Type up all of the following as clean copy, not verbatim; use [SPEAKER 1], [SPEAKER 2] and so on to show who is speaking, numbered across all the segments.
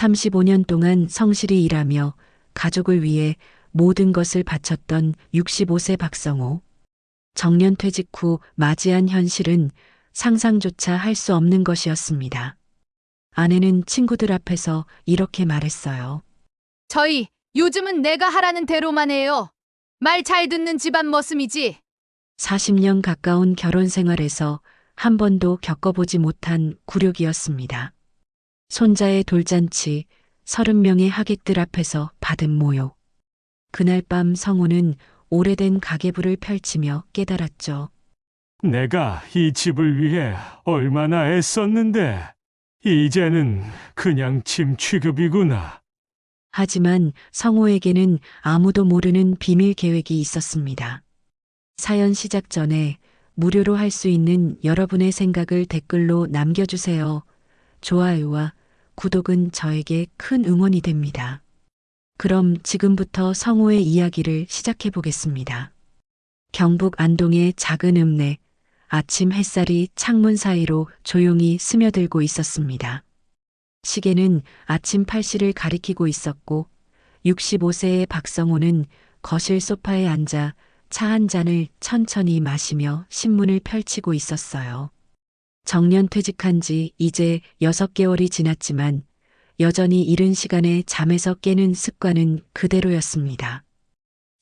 [SPEAKER 1] 35년 동안 성실히 일하며 가족을 위해 모든 것을 바쳤던 65세 박성호. 정년 퇴직 후 맞이한 현실은 상상조차 할 수 없는 것이었습니다. 아내는 친구들 앞에서 이렇게 말했어요.
[SPEAKER 2] 저희 요즘은 내가 하라는 대로만 해요. 말 잘 듣는 집안 머슴이지.
[SPEAKER 1] 40년 가까운 결혼 생활에서 한 번도 겪어보지 못한 굴욕이었습니다. 손자의 돌잔치, 30명의 하객들 앞에서 받은 모욕. 그날 밤 성우는 오래된 가계부를 펼치며 깨달았죠.
[SPEAKER 3] 내가 이 집을 위해 얼마나 애썼는데, 이제는 그냥 짐 취급이구나.
[SPEAKER 1] 하지만 성우에게는 아무도 모르는 비밀 계획이 있었습니다. 사연 시작 전에 무료로 할 수 있는 여러분의 생각을 댓글로 남겨주세요. 좋아요와 구독은 저에게 큰 응원이 됩니다. 그럼 지금부터 성우의 이야기를 시작해 보겠습니다. 경북 안동의 작은 읍내, 아침 햇살이 창문 사이로 조용히 스며들고 있었습니다. 시계는 아침 8시를 가리키고 있었고 65세의 박성호는 거실 소파에 앉아 차 한 잔을 천천히 마시며 신문을 펼치고 있었어요. 정년 퇴직한 지 이제 6개월이 지났지만 여전히 이른 시간에 잠에서 깨는 습관은 그대로였습니다.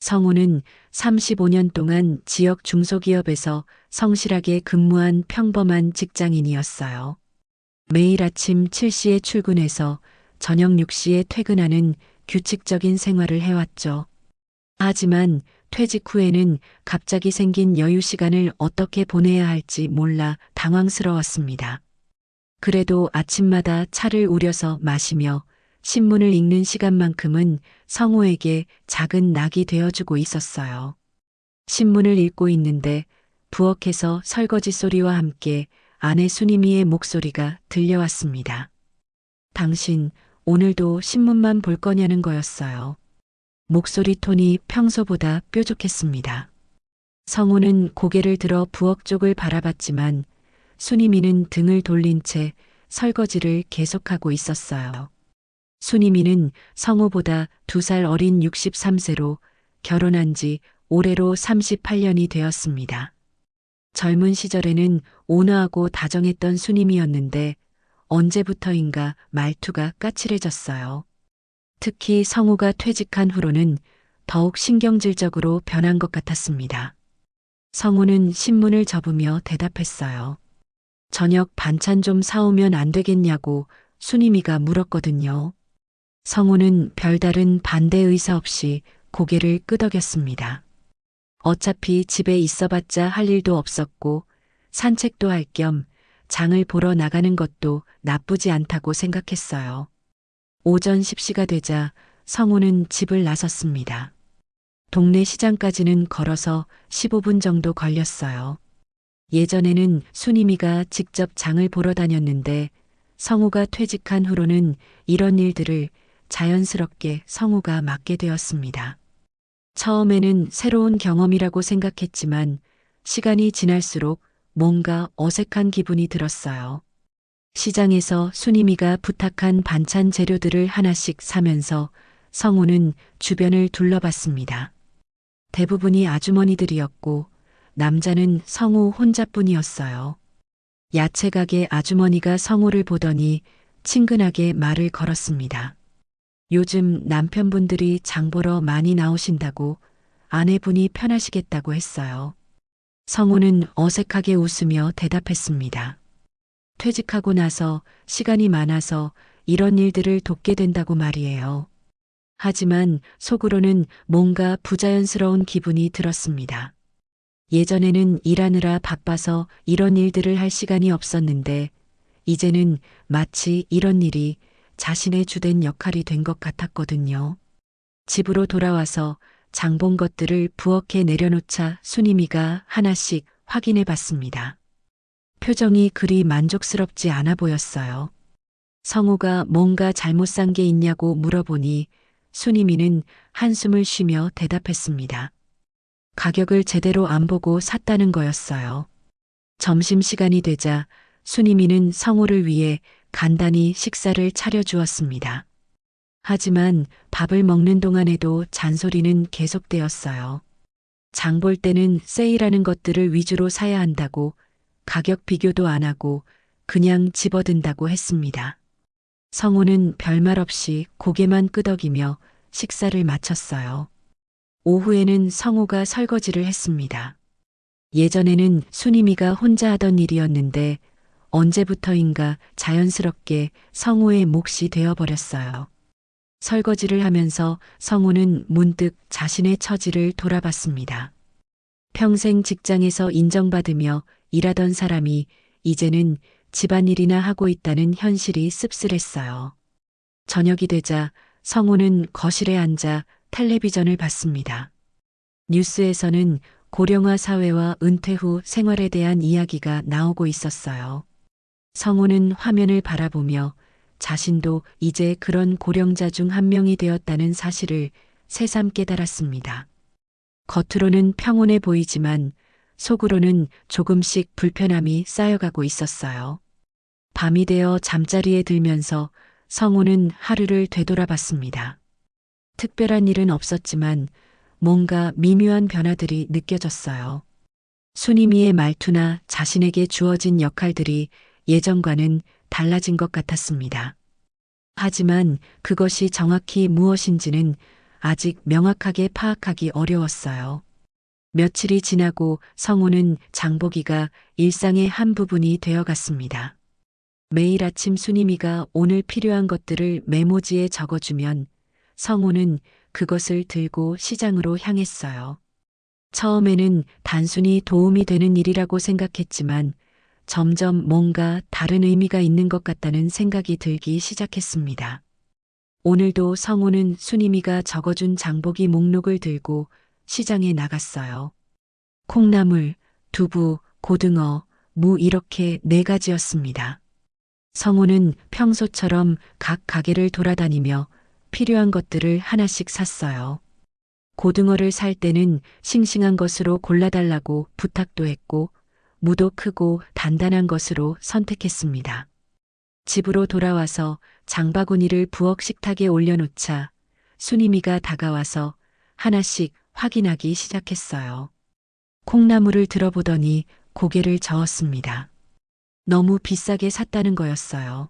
[SPEAKER 1] 성우는 35년 동안 지역 중소기업에서 성실하게 근무한 평범한 직장인이었어요. 매일 아침 7시에 출근해서 저녁 6시에 퇴근하는 규칙적인 생활을 해왔죠. 하지만 퇴직 후에는 갑자기 생긴 여유 시간을 어떻게 보내야 할지 몰라 당황스러웠습니다. 그래도 아침마다 차를 우려서 마시며 신문을 읽는 시간만큼은 성우에게 작은 낙이 되어주고 있었어요. 신문을 읽고 있는데 부엌에서 설거지 소리와 함께 아내 순이미의 목소리가 들려왔습니다. 당신 오늘도 신문만 볼 거냐는 거였어요. 목소리 톤이 평소보다 뾰족했습니다. 성우는 고개를 들어 부엌 쪽을 바라봤지만 순이미는 등을 돌린 채 설거지를 계속하고 있었어요. 순이미는 성우보다 2살 어린 63세로 결혼한 지 올해로 38년이 되었습니다. 젊은 시절에는 온화하고 다정했던 순이미였는데 언제부터인가 말투가 까칠해졌어요. 특히 성우가 퇴직한 후로는 더욱 신경질적으로 변한 것 같았습니다. 성우는 신문을 접으며 대답했어요. 저녁 반찬 좀 사오면 안 되겠냐고 순이미가 물었거든요. 성우는 별다른 반대 의사 없이 고개를 끄덕였습니다. 어차피 집에 있어봤자 할 일도 없었고 산책도 할 겸 장을 보러 나가는 것도 나쁘지 않다고 생각했어요. 오전 10시가 되자 성우는 집을 나섰습니다. 동네 시장까지는 걸어서 15분 정도 걸렸어요. 예전에는 순이미가 직접 장을 보러 다녔는데 성우가 퇴직한 후로는 이런 일들을 자연스럽게 성우가 맡게 되었습니다. 처음에는 새로운 경험이라고 생각했지만 시간이 지날수록 뭔가 어색한 기분이 들었어요. 시장에서 순이미가 부탁한 반찬 재료들을 하나씩 사면서 성우는 주변을 둘러봤습니다. 대부분이 아주머니들이었고 남자는 성우 혼자뿐이었어요. 야채 가게 아주머니가 성우를 보더니 친근하게 말을 걸었습니다. 요즘 남편분들이 장 보러 많이 나오신다고 아내분이 편하시겠다고 했어요. 성우는 어색하게 웃으며 대답했습니다. 퇴직하고 나서 시간이 많아서 이런 일들을 돕게 된다고 말이에요. 하지만 속으로는 뭔가 부자연스러운 기분이 들었습니다. 예전에는 일하느라 바빠서 이런 일들을 할 시간이 없었는데 이제는 마치 이런 일이 자신의 주된 역할이 된 것 같았거든요. 집으로 돌아와서 장본 것들을 부엌에 내려놓자 순이미가 하나씩 확인해 봤습니다. 표정이 그리 만족스럽지 않아 보였어요. 성우가 뭔가 잘못 산 게 있냐고 물어보니 순이미는 한숨을 쉬며 대답했습니다. 가격을 제대로 안 보고 샀다는 거였어요. 점심시간이 되자 순이미는 성우를 위해 간단히 식사를 차려주었습니다. 하지만 밥을 먹는 동안에도 잔소리는 계속되었어요. 장 볼 때는 세일하는 것들을 위주로 사야 한다고, 가격 비교도 안 하고 그냥 집어든다고 했습니다. 성우는 별말 없이 고개만 끄덕이며 식사를 마쳤어요. 오후에는 성우가 설거지를 했습니다. 예전에는 순임이가 혼자 하던 일이었는데 언제부터인가 자연스럽게 성우의 몫이 되어버렸어요. 설거지를 하면서 성우는 문득 자신의 처지를 돌아봤습니다. 평생 직장에서 인정받으며 일하던 사람이 이제는 집안일이나 하고 있다는 현실이 씁쓸했어요. 저녁이 되자 성우는 거실에 앉아 텔레비전을 봤습니다. 뉴스에서는 고령화 사회와 은퇴 후 생활에 대한 이야기가 나오고 있었어요. 성우는 화면을 바라보며 자신도 이제 그런 고령자 중 한 명이 되었다는 사실을 새삼 깨달았습니다. 겉으로는 평온해 보이지만 속으로는 조금씩 불편함이 쌓여가고 있었어요. 밤이 되어 잠자리에 들면서 성우는 하루를 되돌아봤습니다. 특별한 일은 없었지만 뭔가 미묘한 변화들이 느껴졌어요. 순임이의 말투나 자신에게 주어진 역할들이 예전과는 달라진 것 같았습니다. 하지만 그것이 정확히 무엇인지는 아직 명확하게 파악하기 어려웠어요. 며칠이 지나고 성우는 장보기가 일상의 한 부분이 되어갔습니다. 매일 아침 순임이가 오늘 필요한 것들을 메모지에 적어주면 성우는 그것을 들고 시장으로 향했어요. 처음에는 단순히 도움이 되는 일이라고 생각했지만 점점 뭔가 다른 의미가 있는 것 같다는 생각이 들기 시작했습니다. 오늘도 성우는 순임이가 적어준 장보기 목록을 들고 시장에 나갔어요. 콩나물, 두부, 고등어, 무 이렇게 4가지였습니다. 성우는 평소처럼 각 가게를 돌아다니며 필요한 것들을 하나씩 샀어요. 고등어를 살 때는 싱싱한 것으로 골라달라고 부탁도 했고 무도 크고 단단한 것으로 선택했습니다. 집으로 돌아와서 장바구니를 부엌 식탁에 올려놓자 순임이가 다가와서 하나씩 확인하기 시작했어요. 콩나물을 들어보더니 고개를 저었습니다. 너무 비싸게 샀다는 거였어요.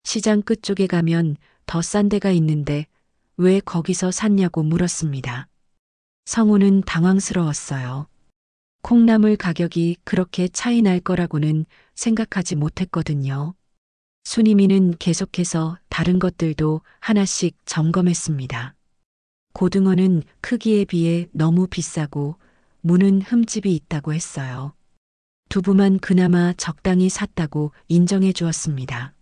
[SPEAKER 1] 시장 끝쪽에 가면 더 싼 데가 있는데 왜 거기서 샀냐고 물었습니다. 성우는 당황스러웠어요. 콩나물 가격이 그렇게 차이 날 거라고는 생각하지 못했거든요. 순임이는 계속해서 다른 것들도 하나씩 점검했습니다. 고등어는 크기에 비해 너무 비싸고 무는 흠집이 있다고 했어요. 두부만 그나마 적당히 샀다고 인정해 주었습니다.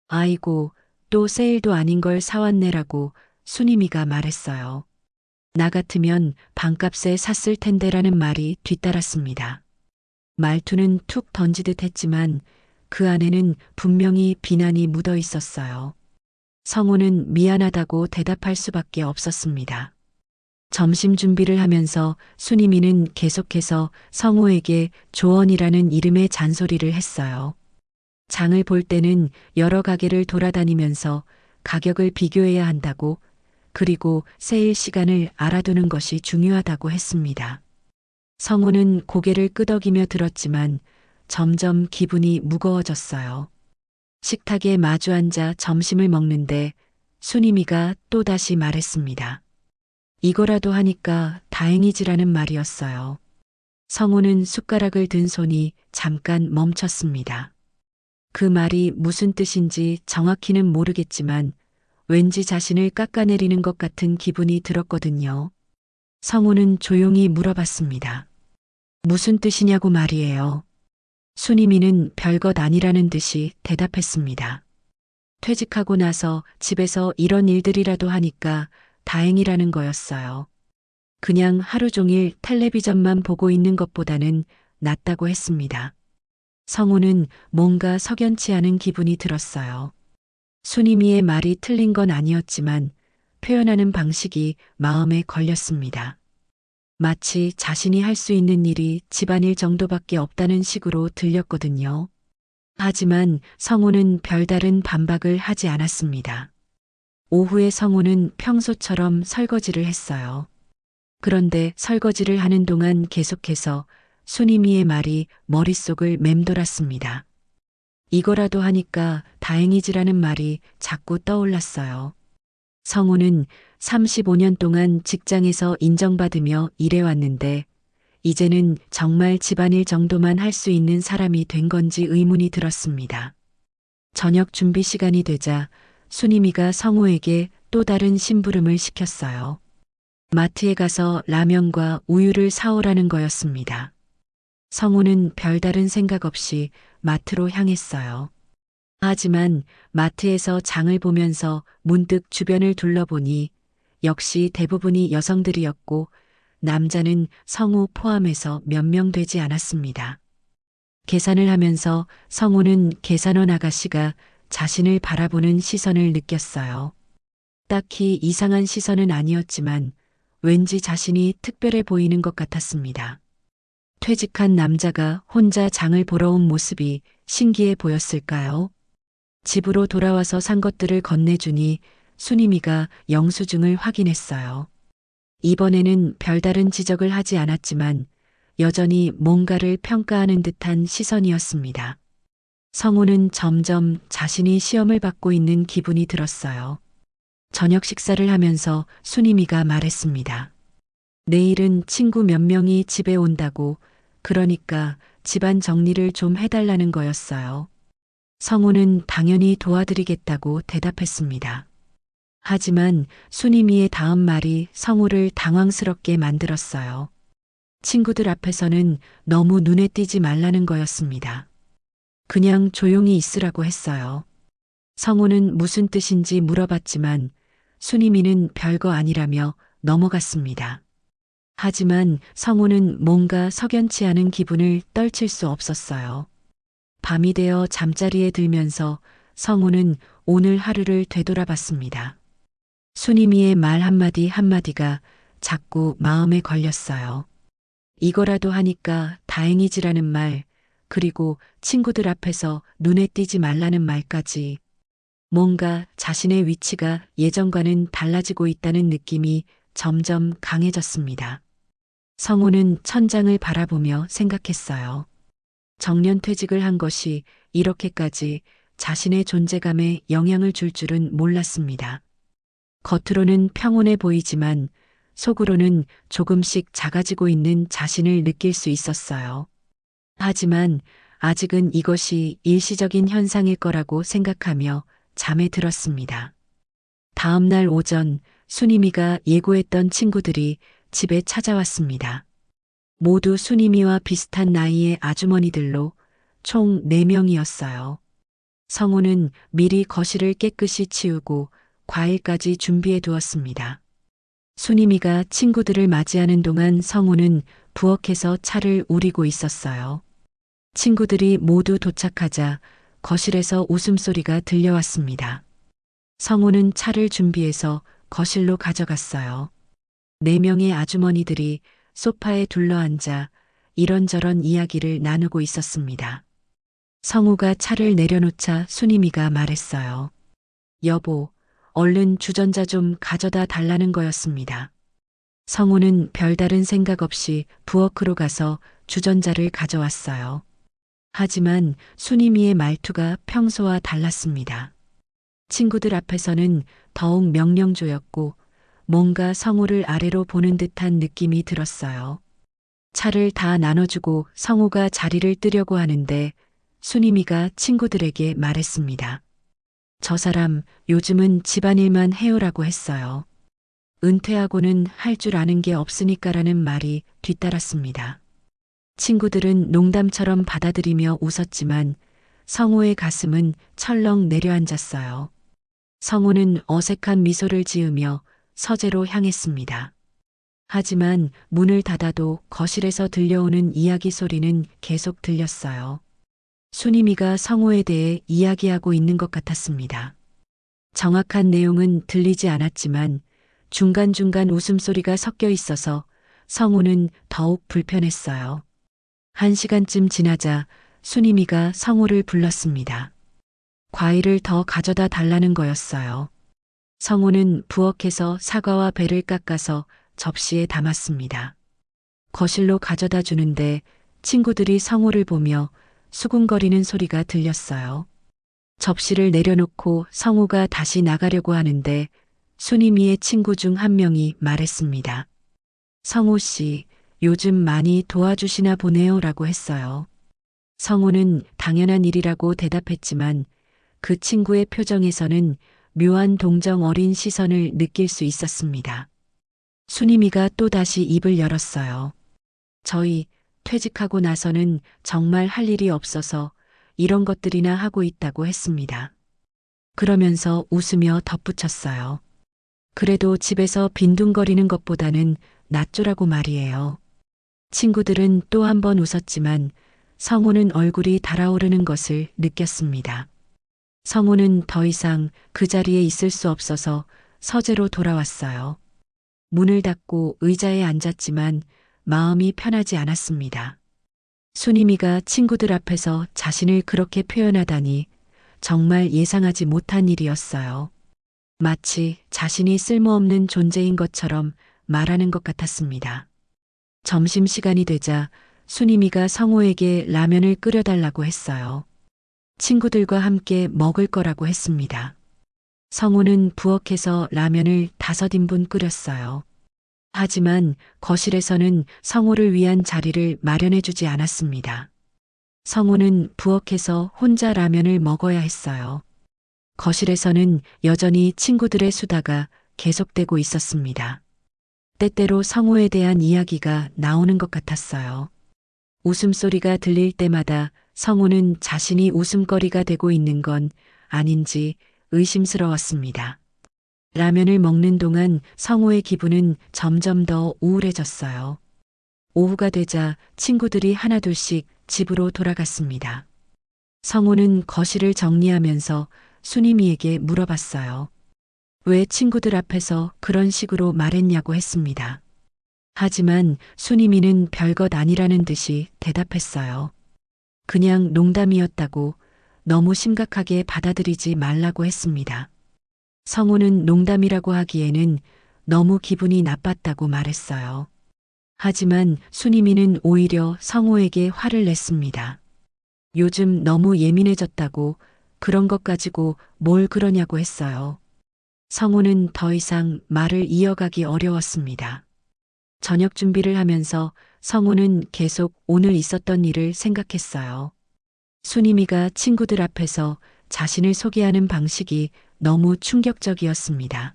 [SPEAKER 1] 아이고, 또 세일도 아닌 걸 사왔네라고 순임이가 말했어요. 나 같으면 반값에 샀을 텐데라는 말이 뒤따랐습니다. 말투는 툭 던지듯 했지만 그 안에는 분명히 비난이 묻어 있었어요. 성우는 미안하다고 대답할 수밖에 없었습니다. 점심 준비를 하면서 순임이는 계속해서 성우에게 조언이라는 이름의 잔소리를 했어요. 장을 볼 때는 여러 가게를 돌아다니면서 가격을 비교해야 한다고, 그리고 세일 시간을 알아두는 것이 중요하다고 했습니다. 성우는 고개를 끄덕이며 들었지만 점점 기분이 무거워졌어요. 식탁에 마주 앉아 점심을 먹는데 순임이가 또다시 말했습니다. 이거라도 하니까 다행이지라는 말이었어요. 성우는 숟가락을 든 손이 잠깐 멈췄습니다. 그 말이 무슨 뜻인지 정확히는 모르겠지만 왠지 자신을 깎아내리는 것 같은 기분이 들었거든요. 성우는 조용히 물어봤습니다. 무슨 뜻이냐고 말이에요. 순임이는 별것 아니라는 듯이 대답했습니다. 퇴직하고 나서 집에서 이런 일들이라도 하니까 다행이라는 거였어요. 그냥 하루 종일 텔레비전만 보고 있는 것보다는 낫다고 했습니다. 성우는 뭔가 석연치 않은 기분이 들었어요. 순임이의 말이 틀린 건 아니었지만 표현하는 방식이 마음에 걸렸습니다. 마치 자신이 할 수 있는 일이 집안일 정도밖에 없다는 식으로 들렸거든요. 하지만 성우는 별다른 반박을 하지 않았습니다. 오후에 성우는 평소처럼 설거지를 했어요. 그런데 설거지를 하는 동안 계속해서 순이미의 말이 머릿속을 맴돌았습니다. 이거라도 하니까 다행이지라는 말이 자꾸 떠올랐어요. 성우는 35년 동안 직장에서 인정받으며 일해왔는데 이제는 정말 집안일 정도만 할 수 있는 사람이 된 건지 의문이 들었습니다. 저녁 준비 시간이 되자 순이미가 성우에게 또 다른 심부름을 시켰어요. 마트에 가서 라면과 우유를 사오라는 거였습니다. 성우는 별다른 생각 없이 마트로 향했어요. 하지만 마트에서 장을 보면서 문득 주변을 둘러보니 역시 대부분이 여성들이었고 남자는 성우 포함해서 몇 명 되지 않았습니다. 계산을 하면서 성우는 계산원 아가씨가 자신을 바라보는 시선을 느꼈어요. 딱히 이상한 시선은 아니었지만 왠지 자신이 특별해 보이는 것 같았습니다. 퇴직한 남자가 혼자 장을 보러 온 모습이 신기해 보였을까요? 집으로 돌아와서 산 것들을 건네주니 순이미가 영수증을 확인했어요. 이번에는 별다른 지적을 하지 않았지만 여전히 뭔가를 평가하는 듯한 시선이었습니다. 성우는 점점 자신이 시험을 받고 있는 기분이 들었어요. 저녁 식사를 하면서 순이미가 말했습니다. 내일은 친구 몇 명이 집에 온다고, 그러니까 집안 정리를 좀 해달라는 거였어요. 성우는 당연히 도와드리겠다고 대답했습니다. 하지만 순이미의 다음 말이 성우를 당황스럽게 만들었어요. 친구들 앞에서는 너무 눈에 띄지 말라는 거였습니다. 그냥 조용히 있으라고 했어요. 성우는 무슨 뜻인지 물어봤지만 순이미는 별거 아니라며 넘어갔습니다. 하지만 성우는 뭔가 석연치 않은 기분을 떨칠 수 없었어요. 밤이 되어 잠자리에 들면서 성우는 오늘 하루를 되돌아봤습니다. 순이미의 말 한마디 한마디가 자꾸 마음에 걸렸어요. 이거라도 하니까 다행이지라는 말, 그리고 친구들 앞에서 눈에 띄지 말라는 말까지. 뭔가 자신의 위치가 예전과는 달라지고 있다는 느낌이 점점 강해졌습니다. 성우는 천장을 바라보며 생각했어요. 정년퇴직을 한 것이 이렇게까지 자신의 존재감에 영향을 줄 줄은 몰랐습니다. 겉으로는 평온해 보이지만 속으로는 조금씩 작아지고 있는 자신을 느낄 수 있었어요. 하지만 아직은 이것이 일시적인 현상일 거라고 생각하며 잠에 들었습니다. 다음 날 오전 순이미가 예고했던 친구들이 집에 찾아왔습니다. 모두 순이미와 비슷한 나이의 아주머니들로 총 4명이었어요. 성우는 미리 거실을 깨끗이 치우고 과일까지 준비해 두었습니다. 순이미가 친구들을 맞이하는 동안 성우는 부엌에서 차를 우리고 있었어요. 친구들이 모두 도착하자 거실에서 웃음소리가 들려왔습니다. 성우는 차를 준비해서 거실로 가져갔어요. 4명의 아주머니들이 소파에 둘러앉아 이런저런 이야기를 나누고 있었습니다. 성우가 차를 내려놓자 순이미가 말했어요. 여보, 얼른 주전자 좀 가져다 달라는 거였습니다. 성우는 별다른 생각 없이 부엌으로 가서 주전자를 가져왔어요. 하지만 순이미의 말투가 평소와 달랐습니다. 친구들 앞에서는 더욱 명령조였고 뭔가 성우를 아래로 보는 듯한 느낌이 들었어요. 차를 다 나눠주고 성우가 자리를 뜨려고 하는데 순이미가 친구들에게 말했습니다. 저 사람 요즘은 집안일만 해오라고 했어요. 은퇴하고는 할 줄 아는 게 없으니까라는 말이 뒤따랐습니다. 친구들은 농담처럼 받아들이며 웃었지만 성우의 가슴은 철렁 내려앉았어요. 성우는 어색한 미소를 지으며 서재로 향했습니다. 하지만 문을 닫아도 거실에서 들려오는 이야기 소리는 계속 들렸어요. 순이미가 성우에 대해 이야기하고 있는 것 같았습니다. 정확한 내용은 들리지 않았지만 중간중간 웃음소리가 섞여 있어서 성우는 더욱 불편했어요. 1시간쯤 지나자 순임이가 성호를 불렀습니다. 과일을 더 가져다 달라는 거였어요. 성호는 부엌에서 사과와 배를 깎아서 접시에 담았습니다. 거실로 가져다 주는데 친구들이 성호를 보며 수군거리는 소리가 들렸어요. 접시를 내려놓고 성호가 다시 나가려고 하는데 순임이의 친구 중 한 명이 말했습니다. 성호 씨, 요즘 많이 도와주시나 보네요 라고 했어요. 성호는 당연한 일이라고 대답했지만 그 친구의 표정에서는 묘한 동정 어린 시선을 느낄 수 있었습니다. 순임이가 또다시 입을 열었어요. 저희 퇴직하고 나서는 정말 할 일이 없어서 이런 것들이나 하고 있다고 했습니다. 그러면서 웃으며 덧붙였어요. 그래도 집에서 빈둥거리는 것보다는 낫죠라고 말이에요. 친구들은 또 한 번 웃었지만 성호는 얼굴이 달아오르는 것을 느꼈습니다. 성호는 더 이상 그 자리에 있을 수 없어서 서재로 돌아왔어요. 문을 닫고 의자에 앉았지만 마음이 편하지 않았습니다. 순임이가 친구들 앞에서 자신을 그렇게 표현하다니 정말 예상하지 못한 일이었어요. 마치 자신이 쓸모없는 존재인 것처럼 말하는 것 같았습니다. 점심시간이 되자 순임이가 성호에게 라면을 끓여달라고 했어요. 친구들과 함께 먹을 거라고 했습니다. 성호는 부엌에서 라면을 5인분 끓였어요. 하지만 거실에서는 성호를 위한 자리를 마련해주지 않았습니다. 성호는 부엌에서 혼자 라면을 먹어야 했어요. 거실에서는 여전히 친구들의 수다가 계속되고 있었습니다. 때때로 성호에 대한 이야기가 나오는 것 같았어요. 웃음소리가 들릴 때마다 성호는 자신이 웃음거리가 되고 있는 건 아닌지 의심스러웠습니다. 라면을 먹는 동안 성호의 기분은 점점 더 우울해졌어요. 오후가 되자 친구들이 하나둘씩 집으로 돌아갔습니다. 성호는 거실을 정리하면서 순임이에게 물어봤어요. 왜 친구들 앞에서 그런 식으로 말했냐고 했습니다. 하지만 순임이는 별것 아니라는 듯이 대답했어요. 그냥 농담이었다고 너무 심각하게 받아들이지 말라고 했습니다. 성호는 농담이라고 하기에는 너무 기분이 나빴다고 말했어요. 하지만 순임이는 오히려 성호에게 화를 냈습니다. 요즘 너무 예민해졌다고 그런 것 가지고 뭘 그러냐고 했어요. 성호는 더 이상 말을 이어가기 어려웠습니다. 저녁 준비를 하면서 성호는 계속 오늘 있었던 일을 생각했어요. 순임이가 친구들 앞에서 자신을 소개하는 방식이 너무 충격적이었습니다.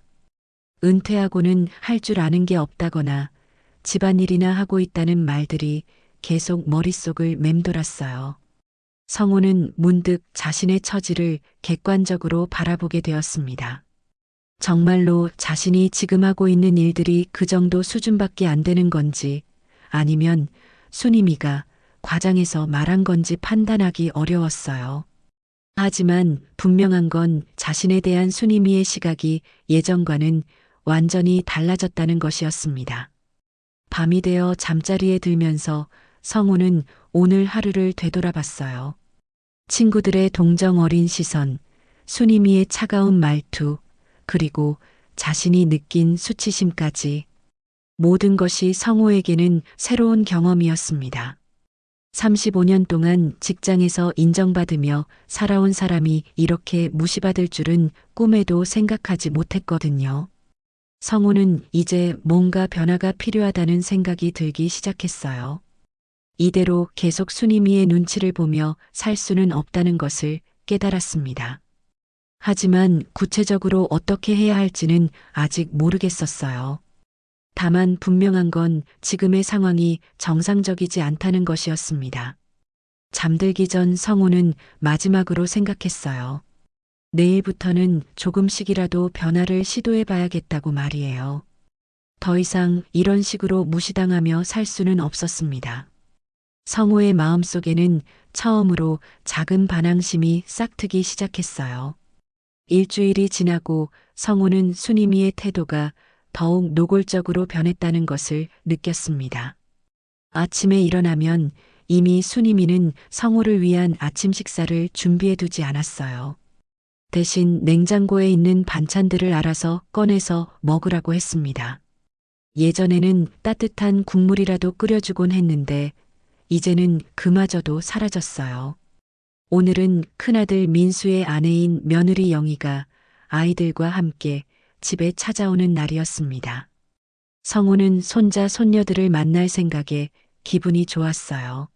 [SPEAKER 1] 은퇴하고는 할 줄 아는 게 없다거나 집안일이나 하고 있다는 말들이 계속 머릿속을 맴돌았어요. 성호는 문득 자신의 처지를 객관적으로 바라보게 되었습니다. 정말로 자신이 지금 하고 있는 일들이 그 정도 수준밖에 안 되는 건지 아니면 순임이가 과장해서 말한 건지 판단하기 어려웠어요. 하지만 분명한 건 자신에 대한 순임이의 시각이 예전과는 완전히 달라졌다는 것이었습니다. 밤이 되어 잠자리에 들면서 성호는 오늘 하루를 되돌아봤어요. 친구들의 동정 어린 시선, 순임이의 차가운 말투, 그리고 자신이 느낀 수치심까지 모든 것이 성호에게는 새로운 경험이었습니다. 35년 동안 직장에서 인정받으며 살아온 사람이 이렇게 무시받을 줄은 꿈에도 생각하지 못했거든요. 성호는 이제 뭔가 변화가 필요하다는 생각이 들기 시작했어요. 이대로 계속 순임이의 눈치를 보며 살 수는 없다는 것을 깨달았습니다. 하지만 구체적으로 어떻게 해야 할지는 아직 모르겠었어요. 다만 분명한 건 지금의 상황이 정상적이지 않다는 것이었습니다. 잠들기 전 성호는 마지막으로 생각했어요. 내일부터는 조금씩이라도 변화를 시도해 봐야겠다고 말이에요. 더 이상 이런 식으로 무시당하며 살 수는 없었습니다. 성호의 마음속에는 처음으로 작은 반항심이 싹트기 시작했어요. 일주일이 지나고 성호는 순임이의 태도가 더욱 노골적으로 변했다는 것을 느꼈습니다. 아침에 일어나면 이미 순이미는 성우를 위한 아침 식사를 준비해 두지 않았어요. 대신 냉장고에 있는 반찬들을 알아서 꺼내서 먹으라고 했습니다. 예전에는 따뜻한 국물이라도 끓여주곤 했는데 이제는 그마저도 사라졌어요. 오늘은 큰아들 민수의 아내인 며느리 영희가 아이들과 함께 집에 찾아오는 날이었습니다. 성우는 손자, 손녀들을 만날 생각에 기분이 좋았어요.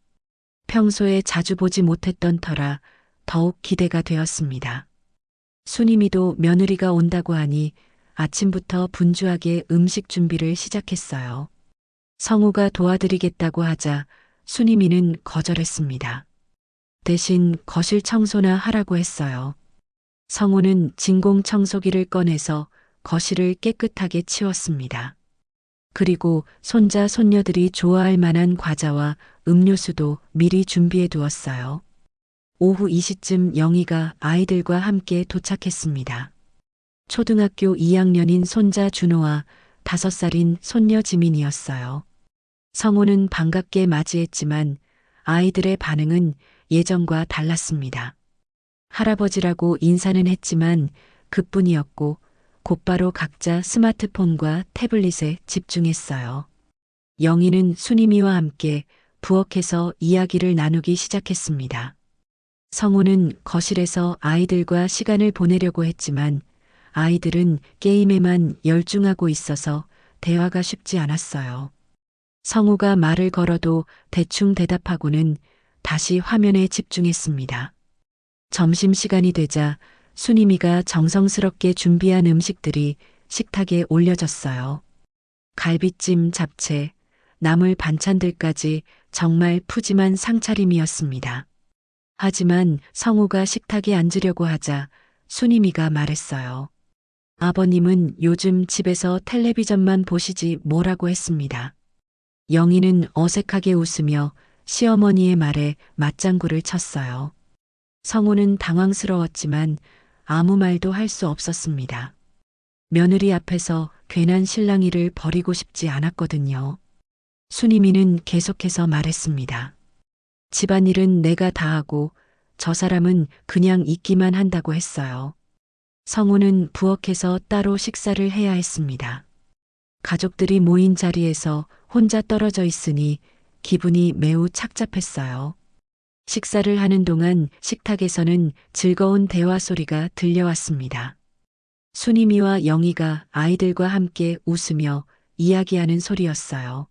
[SPEAKER 1] 평소에 자주 보지 못했던 터라 더욱 기대가 되었습니다. 순이미도 며느리가 온다고 하니 아침부터 분주하게 음식 준비를 시작했어요. 성우가 도와드리겠다고 하자 순이미는 거절했습니다. 대신 거실 청소나 하라고 했어요. 성우는 진공 청소기를 꺼내서 거실을 깨끗하게 치웠습니다. 그리고 손자, 손녀들이 좋아할 만한 과자와 음료수도 미리 준비해 두었어요. 오후 2시쯤 영희가 아이들과 함께 도착했습니다. 초등학교 2학년인 손자 준호와 5살인 손녀 지민이었어요. 성우는 반갑게 맞이했지만 아이들의 반응은 예전과 달랐습니다. 할아버지라고 인사는 했지만 그뿐이었고 곧바로 각자 스마트폰과 태블릿에 집중했어요. 영희는 순이미와 함께 부엌에서 이야기를 나누기 시작했습니다. 성우는 거실에서 아이들과 시간을 보내려고 했지만 아이들은 게임에만 열중하고 있어서 대화가 쉽지 않았어요. 성우가 말을 걸어도 대충 대답하고는 다시 화면에 집중했습니다. 점심시간이 되자 순이미가 정성스럽게 준비한 음식들이 식탁에 올려졌어요. 갈비찜, 잡채, 나물 반찬들까지 정말 푸짐한 상차림이었습니다. 하지만 성우가 식탁에 앉으려고 하자 순이미가 말했어요. 아버님은 요즘 집에서 텔레비전만 보시지 뭐라고 했습니다. 영희는 어색하게 웃으며 시어머니의 말에 맞장구를 쳤어요. 성우는 당황스러웠지만 아무 말도 할 수 없었습니다. 며느리 앞에서 괜한 실랑이를 벌이고 싶지 않았거든요. 순이미는 계속해서 말했습니다. 집안일은 내가 다 하고 저 사람은 그냥 있기만 한다고 했어요. 성우는 부엌에서 따로 식사를 해야 했습니다. 가족들이 모인 자리에서 혼자 떨어져 있으니 기분이 매우 착잡했어요. 식사를 하는 동안 식탁에서는 즐거운 대화 소리가 들려왔습니다. 순이미와 영희가 아이들과 함께 웃으며 이야기하는 소리였어요.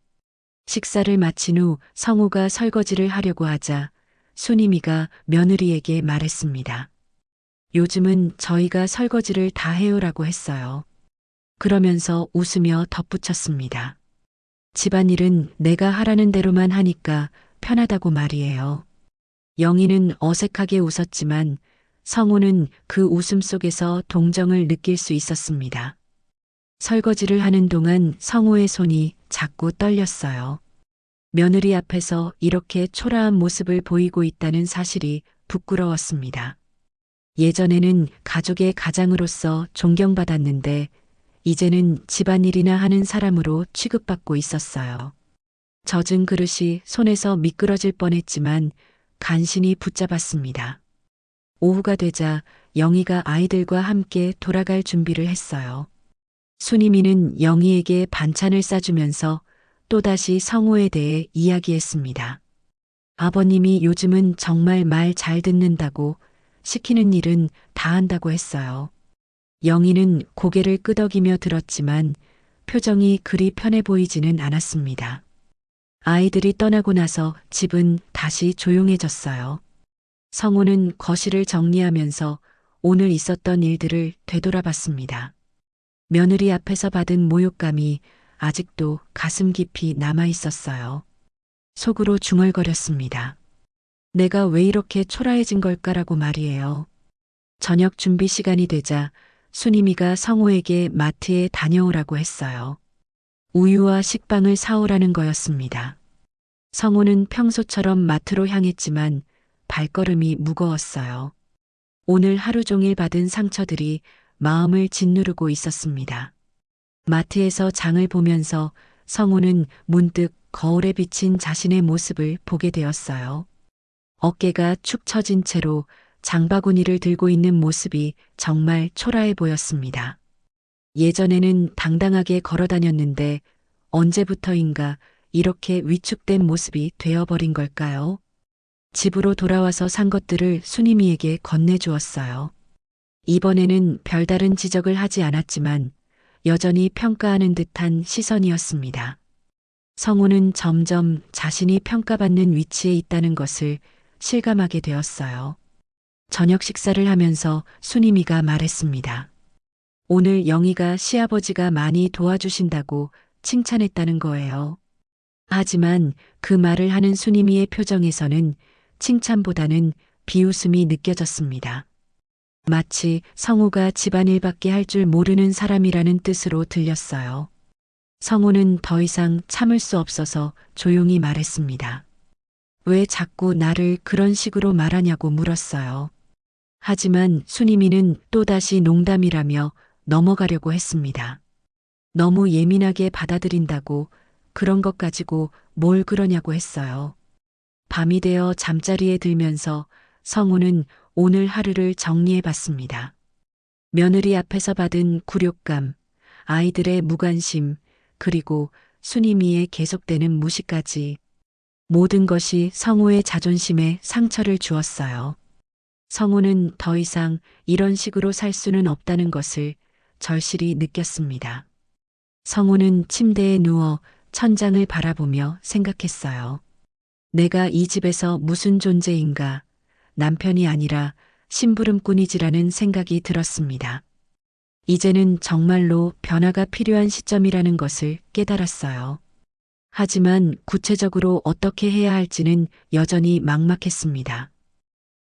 [SPEAKER 1] 식사를 마친 후 성우가 설거지를 하려고 하자 순이미가 며느리에게 말했습니다. 요즘은 저희가 설거지를 다 해요라고 했어요. 그러면서 웃으며 덧붙였습니다. 집안일은 내가 하라는 대로만 하니까 편하다고 말이에요. 영희는 어색하게 웃었지만 성우는 그 웃음 속에서 동정을 느낄 수 있었습니다. 설거지를 하는 동안 성우의 손이 자꾸 떨렸어요. 며느리 앞에서 이렇게 초라한 모습을 보이고 있다는 사실이 부끄러웠습니다. 예전에는 가족의 가장으로서 존경받았는데 이제는 집안일이나 하는 사람으로 취급받고 있었어요. 젖은 그릇이 손에서 미끄러질 뻔했지만 간신히 붙잡았습니다. 오후가 되자 영희가 아이들과 함께 돌아갈 준비를 했어요. 순이미는 영희에게 반찬을 싸주면서 또다시 성우에 대해 이야기했습니다. 아버님이 요즘은 정말 말 잘 듣는다고 시키는 일은 다 한다고 했어요. 영희는 고개를 끄덕이며 들었지만 표정이 그리 편해 보이지는 않았습니다. 아이들이 떠나고 나서 집은 다시 조용해졌어요. 성우는 거실을 정리하면서 오늘 있었던 일들을 되돌아봤습니다. 며느리 앞에서 받은 모욕감이 아직도 가슴 깊이 남아 있었어요. 속으로 중얼거렸습니다. 내가 왜 이렇게 초라해진 걸까라고 말이에요. 저녁 준비 시간이 되자 순이미가 성우에게 마트에 다녀오라고 했어요. 우유와 식빵을 사오라는 거였습니다. 성우는 평소처럼 마트로 향했지만 발걸음이 무거웠어요. 오늘 하루 종일 받은 상처들이 마음을 짓누르고 있었습니다. 마트에서 장을 보면서 성우는 문득 거울에 비친 자신의 모습을 보게 되었어요. 어깨가 축 처진 채로 장바구니를 들고 있는 모습이 정말 초라해 보였습니다. 예전에는 당당하게 걸어 다녔는데 언제부터인가 이렇게 위축된 모습이 되어버린 걸까요? 집으로 돌아와서 산 것들을 순임이에게 건네주었어요. 이번에는 별다른 지적을 하지 않았지만 여전히 평가하는 듯한 시선이었습니다. 성우는 점점 자신이 평가받는 위치에 있다는 것을 실감하게 되었어요. 저녁 식사를 하면서 순임이가 말했습니다. 오늘 영희가 시아버지가 많이 도와주신다고 칭찬했다는 거예요. 하지만 그 말을 하는 순임이의 표정에서는 칭찬보다는 비웃음이 느껴졌습니다. 마치 성우가 집안일밖에 할 줄 모르는 사람이라는 뜻으로 들렸어요. 성우는 더 이상 참을 수 없어서 조용히 말했습니다. 왜 자꾸 나를 그런 식으로 말하냐고 물었어요. 하지만 순임이는 또다시 농담이라며 넘어가려고 했습니다. 너무 예민하게 받아들인다고 그런 것 가지고 뭘 그러냐고 했어요. 밤이 되어 잠자리에 들면서 성우는 오늘 하루를 정리해 봤습니다. 며느리 앞에서 받은 굴욕감, 아이들의 무관심, 그리고 순임이의 계속되는 무시까지 모든 것이 성우의 자존심에 상처를 주었어요. 성우는 더 이상 이런 식으로 살 수는 없다는 것을 절실히 느꼈습니다. 성우는 침대에 누워 천장을 바라보며 생각했어요. 내가 이 집에서 무슨 존재인가, 남편이 아니라 심부름꾼이지라는 생각이 들었습니다. 이제는 정말로 변화가 필요한 시점이라는 것을 깨달았어요. 하지만 구체적으로 어떻게 해야 할지는 여전히 막막했습니다.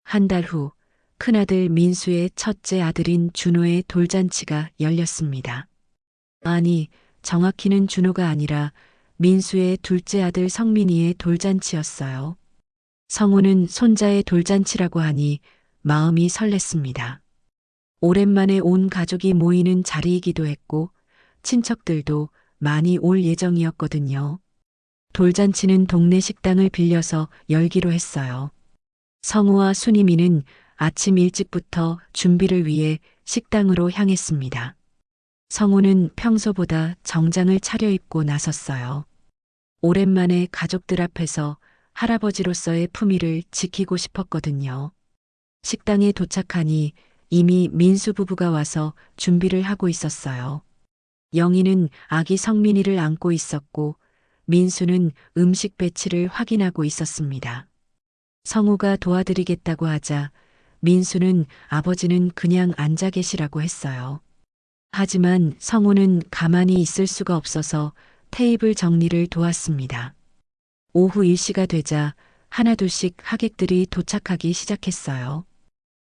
[SPEAKER 1] 한 달 후, 큰아들 민수의 첫째 아들인 준호의 돌잔치가 열렸습니다. 아니, 정확히는 준호가 아니라 민수의 둘째 아들 성민이의 돌잔치였어요. 성우는 손자의 돌잔치라고 하니 마음이 설렜습니다. 오랜만에 온 가족이 모이는 자리이기도 했고 친척들도 많이 올 예정이었거든요. 돌잔치는 동네 식당을 빌려서 열기로 했어요. 성우와 순임이는 아침 일찍부터 준비를 위해 식당으로 향했습니다. 성우는 평소보다 정장을 차려입고 나섰어요. 오랜만에 가족들 앞에서 할아버지로서의 품위를 지키고 싶었거든요. 식당에 도착하니 이미 민수 부부가 와서 준비를 하고 있었어요. 영희는 아기 성민이를 안고 있었고 민수는 음식 배치를 확인하고 있었습니다. 성우가 도와드리겠다고 하자 민수는 아버지는 그냥 앉아 계시라고 했어요. 하지만 성우는 가만히 있을 수가 없어서 테이블 정리를 도왔습니다. 오후 일시가 되자 하나둘씩 하객들이 도착하기 시작했어요.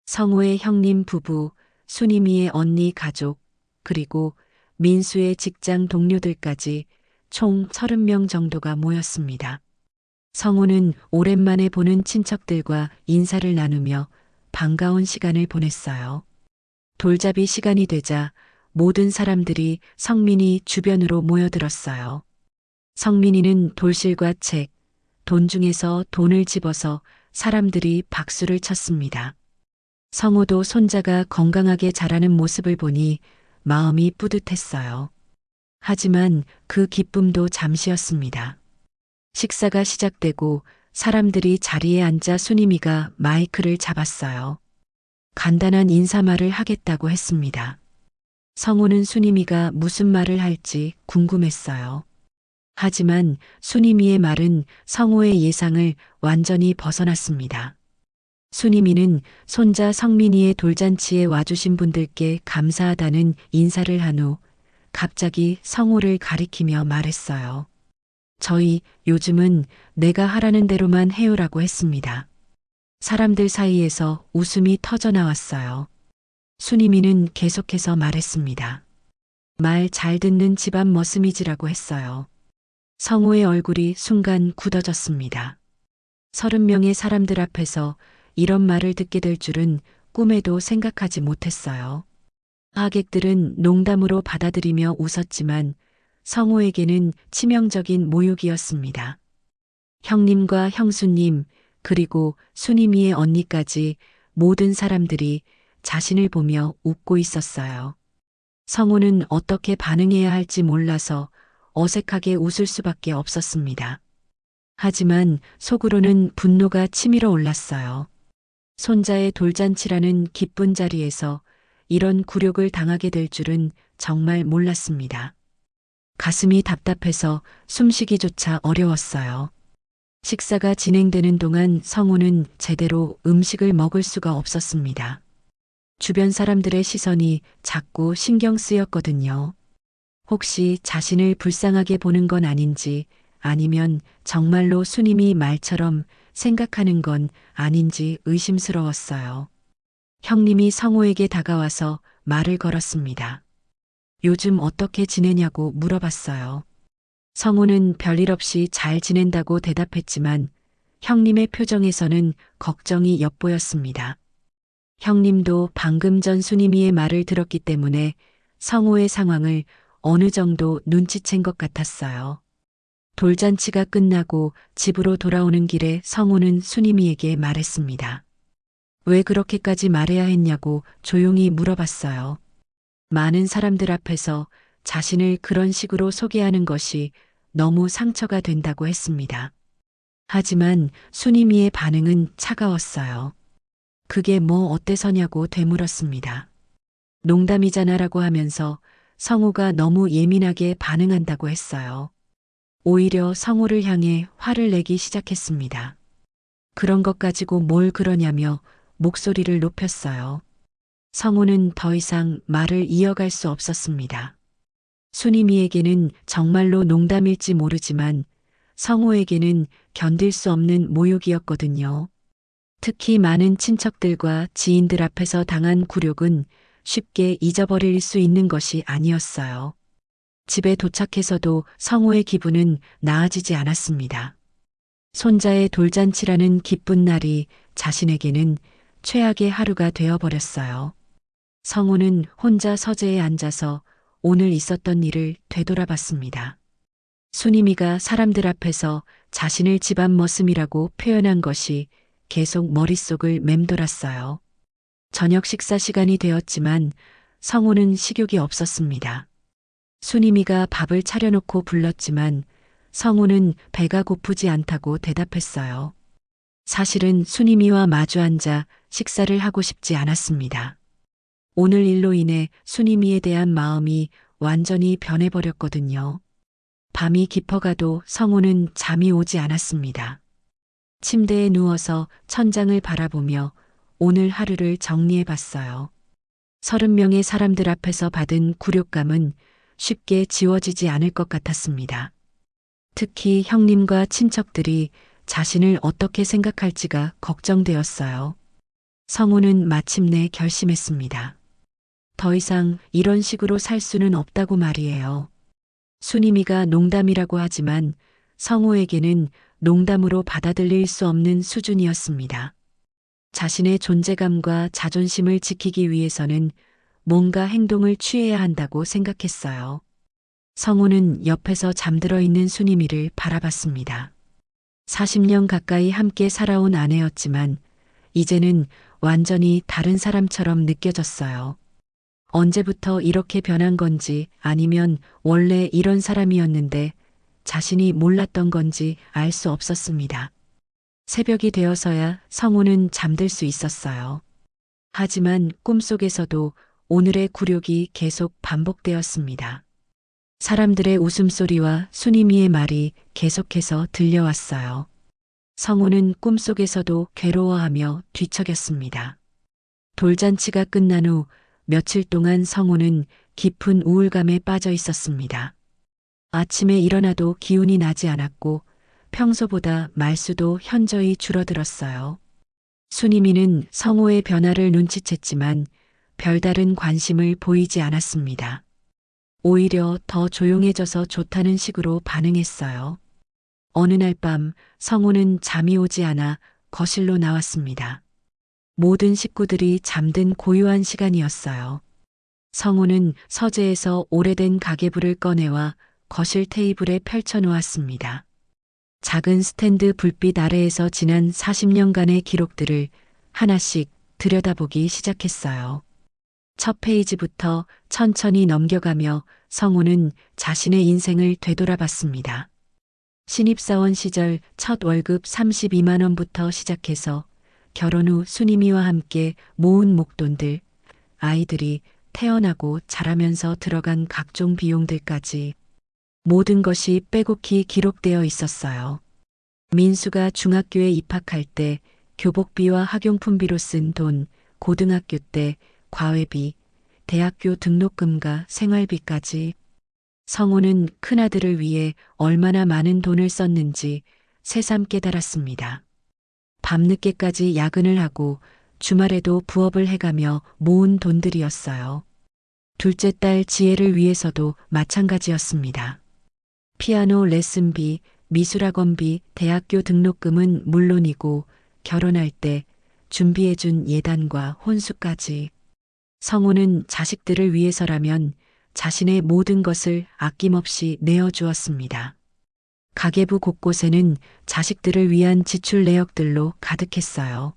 [SPEAKER 1] 성우의 형님 부부, 순임이의 언니 가족, 그리고 민수의 직장 동료들까지 총 30명 정도가 모였습니다. 성우는 오랜만에 보는 친척들과 인사를 나누며 반가운 시간을 보냈어요. 돌잡이 시간이 되자 모든 사람들이 성민이 주변으로 모여들었어요. 성민이는 돌실과 책, 돈 중에서 돈을 집어서 사람들이 박수를 쳤습니다. 성우도 손자가 건강하게 자라는 모습을 보니 마음이 뿌듯했어요. 하지만 그 기쁨도 잠시였습니다. 식사가 시작되고 사람들이 자리에 앉아 순임이가 마이크를 잡았어요. 간단한 인사말을 하겠다고 했습니다. 성우는 순임이가 무슨 말을 할지 궁금했어요. 하지만 순임이의 말은 성우의 예상을 완전히 벗어났습니다. 순임이는 손자 성민이의 돌잔치에 와주신 분들께 감사하다는 인사를 한 후 갑자기 성우를 가리키며 말했어요. 저희 요즘은 내가 하라는 대로만 해요라고 했습니다. 사람들 사이에서 웃음이 터져 나왔어요. 순임이는 계속해서 말했습니다. 말 잘 듣는 집안 머슴이지라고 했어요. 성우의 얼굴이 순간 굳어졌습니다. 30명의 사람들 앞에서 이런 말을 듣게 될 줄은 꿈에도 생각하지 못했어요. 하객들은 농담으로 받아들이며 웃었지만 성호에게는 치명적인 모욕이었습니다. 형님과 형수님, 그리고 순이미의 언니까지 모든 사람들이 자신을 보며 웃고 있었어요. 성호는 어떻게 반응해야 할지 몰라서 어색하게 웃을 수밖에 없었습니다. 하지만 속으로는 분노가 치밀어 올랐어요. 손자의 돌잔치라는 기쁜 자리에서 이런 굴욕을 당하게 될 줄은 정말 몰랐습니다. 가슴이 답답해서 숨쉬기조차 어려웠어요. 식사가 진행되는 동안 성우는 제대로 음식을 먹을 수가 없었습니다. 주변 사람들의 시선이 자꾸 신경 쓰였거든요. 혹시 자신을 불쌍하게 보는 건 아닌지, 아니면 정말로 순임이 말처럼 생각하는 건 아닌지 의심스러웠어요. 형님이 성호에게 다가와서 말을 걸었습니다. 요즘 어떻게 지내냐고 물어봤어요. 성호는 별일 없이 잘 지낸다고 대답했지만 형님의 표정에서는 걱정이 엿보였습니다. 형님도 방금 전 순임이의 말을 들었기 때문에 성호의 상황을 어느 정도 눈치챈 것 같았어요. 돌잔치가 끝나고 집으로 돌아오는 길에 성호는 순임이에게 말했습니다. 왜 그렇게까지 말해야 했냐고 조용히 물어봤어요. 많은 사람들 앞에서 자신을 그런 식으로 소개하는 것이 너무 상처가 된다고 했습니다. 하지만 순임이의 반응은 차가웠어요. 그게 뭐 어때서냐고 되물었습니다. 농담이잖아라고 하면서 성호가 너무 예민하게 반응한다고 했어요. 오히려 성호를 향해 화를 내기 시작했습니다. 그런 것 가지고 뭘 그러냐며 목소리를 높였어요. 성호는 더 이상 말을 이어갈 수 없었습니다. 순임이에게는 정말로 농담일지 모르지만 성호에게는 견딜 수 없는 모욕이었거든요. 특히 많은 친척들과 지인들 앞에서 당한 굴욕은 쉽게 잊어버릴 수 있는 것이 아니었어요. 집에 도착해서도 성호의 기분은 나아지지 않았습니다. 손자의 돌잔치라는 기쁜 날이 자신에게는 최악의 하루가 되어버렸어요. 성호는 혼자 서재에 앉아서 오늘 있었던 일을 되돌아봤습니다. 순임이가 사람들 앞에서 자신을 집안 머슴이라고 표현한 것이 계속 머릿속을 맴돌았어요. 저녁 식사 시간이 되었지만 성호는 식욕이 없었습니다. 순임이가 밥을 차려놓고 불렀지만 성호는 배가 고프지 않다고 대답했어요. 사실은 순임이와 마주 앉아 식사를 하고 싶지 않았습니다. 오늘 일로 인해 순임이에 대한 마음이 완전히 변해버렸거든요. 밤이 깊어가도 성호는 잠이 오지 않았습니다. 침대에 누워서 천장을 바라보며 오늘 하루를 정리해봤어요. 30명의 사람들 앞에서 받은 굴욕감은 쉽게 지워지지 않을 것 같았습니다. 특히 형님과 친척들이 자신을 어떻게 생각할지가 걱정되었어요. 성호는 마침내 결심했습니다. 더 이상 이런 식으로 살 수는 없다고 말이에요. 순임이가 농담이라고 하지만 성호에게는 농담으로 받아들일 수 없는 수준이었습니다. 자신의 존재감과 자존심을 지키기 위해서는 뭔가 행동을 취해야 한다고 생각했어요. 성호는 옆에서 잠들어 있는 순임이를 바라봤습니다. 40년 가까이 함께 살아온 아내였지만 이제는 완전히 다른 사람처럼 느껴졌어요. 언제부터 이렇게 변한 건지 아니면 원래 이런 사람이었는데 자신이 몰랐던 건지 알 수 없었습니다. 새벽이 되어서야 성호는 잠들 수 있었어요. 하지만 꿈속에서도 오늘의 굴욕이 계속 반복되었습니다. 사람들의 웃음소리와 순임이의 말이 계속해서 들려왔어요. 성호는 꿈속에서도 괴로워하며 뒤척였습니다. 돌잔치가 끝난 후 며칠 동안 성호는 깊은 우울감에 빠져 있었습니다. 아침에 일어나도 기운이 나지 않았고 평소보다 말수도 현저히 줄어들었어요. 순임이는 성호의 변화를 눈치챘지만 별다른 관심을 보이지 않았습니다. 오히려 더 조용해져서 좋다는 식으로 반응했어요. 어느 날 밤 성호는 잠이 오지 않아 거실로 나왔습니다. 모든 식구들이 잠든 고요한 시간이었어요. 성호는 서재에서 오래된 가계부를 꺼내와 거실 테이블에 펼쳐 놓았습니다. 작은 스탠드 불빛 아래에서 지난 40년간의 기록들을 하나씩 들여다보기 시작했어요. 첫 페이지부터 천천히 넘겨가며 성우는 자신의 인생을 되돌아봤습니다. 신입사원 시절 첫 월급 32만 원부터 시작해서 결혼 후 순임이와 함께 모은 목돈들, 아이들이 태어나고 자라면서 들어간 각종 비용들까지 모든 것이 빼곡히 기록되어 있었어요. 민수가 중학교에 입학할 때 교복비와 학용품비로 쓴 돈, 고등학교 때 과외비, 대학교 등록금과 생활비까지 성우는 큰아들을 위해 얼마나 많은 돈을 썼는지 새삼 깨달았습니다. 밤늦게까지 야근을 하고 주말에도 부업을 해가며 모은 돈들이었어요. 둘째 딸 지혜를 위해서도 마찬가지였습니다. 피아노 레슨비, 미술학원비, 대학교 등록금은 물론이고 결혼할 때 준비해준 예단과 혼수까지 성우는 자식들을 위해서라면 자신의 모든 것을 아낌없이 내어주었습니다. 가계부 곳곳에는 자식들을 위한 지출 내역들로 가득했어요.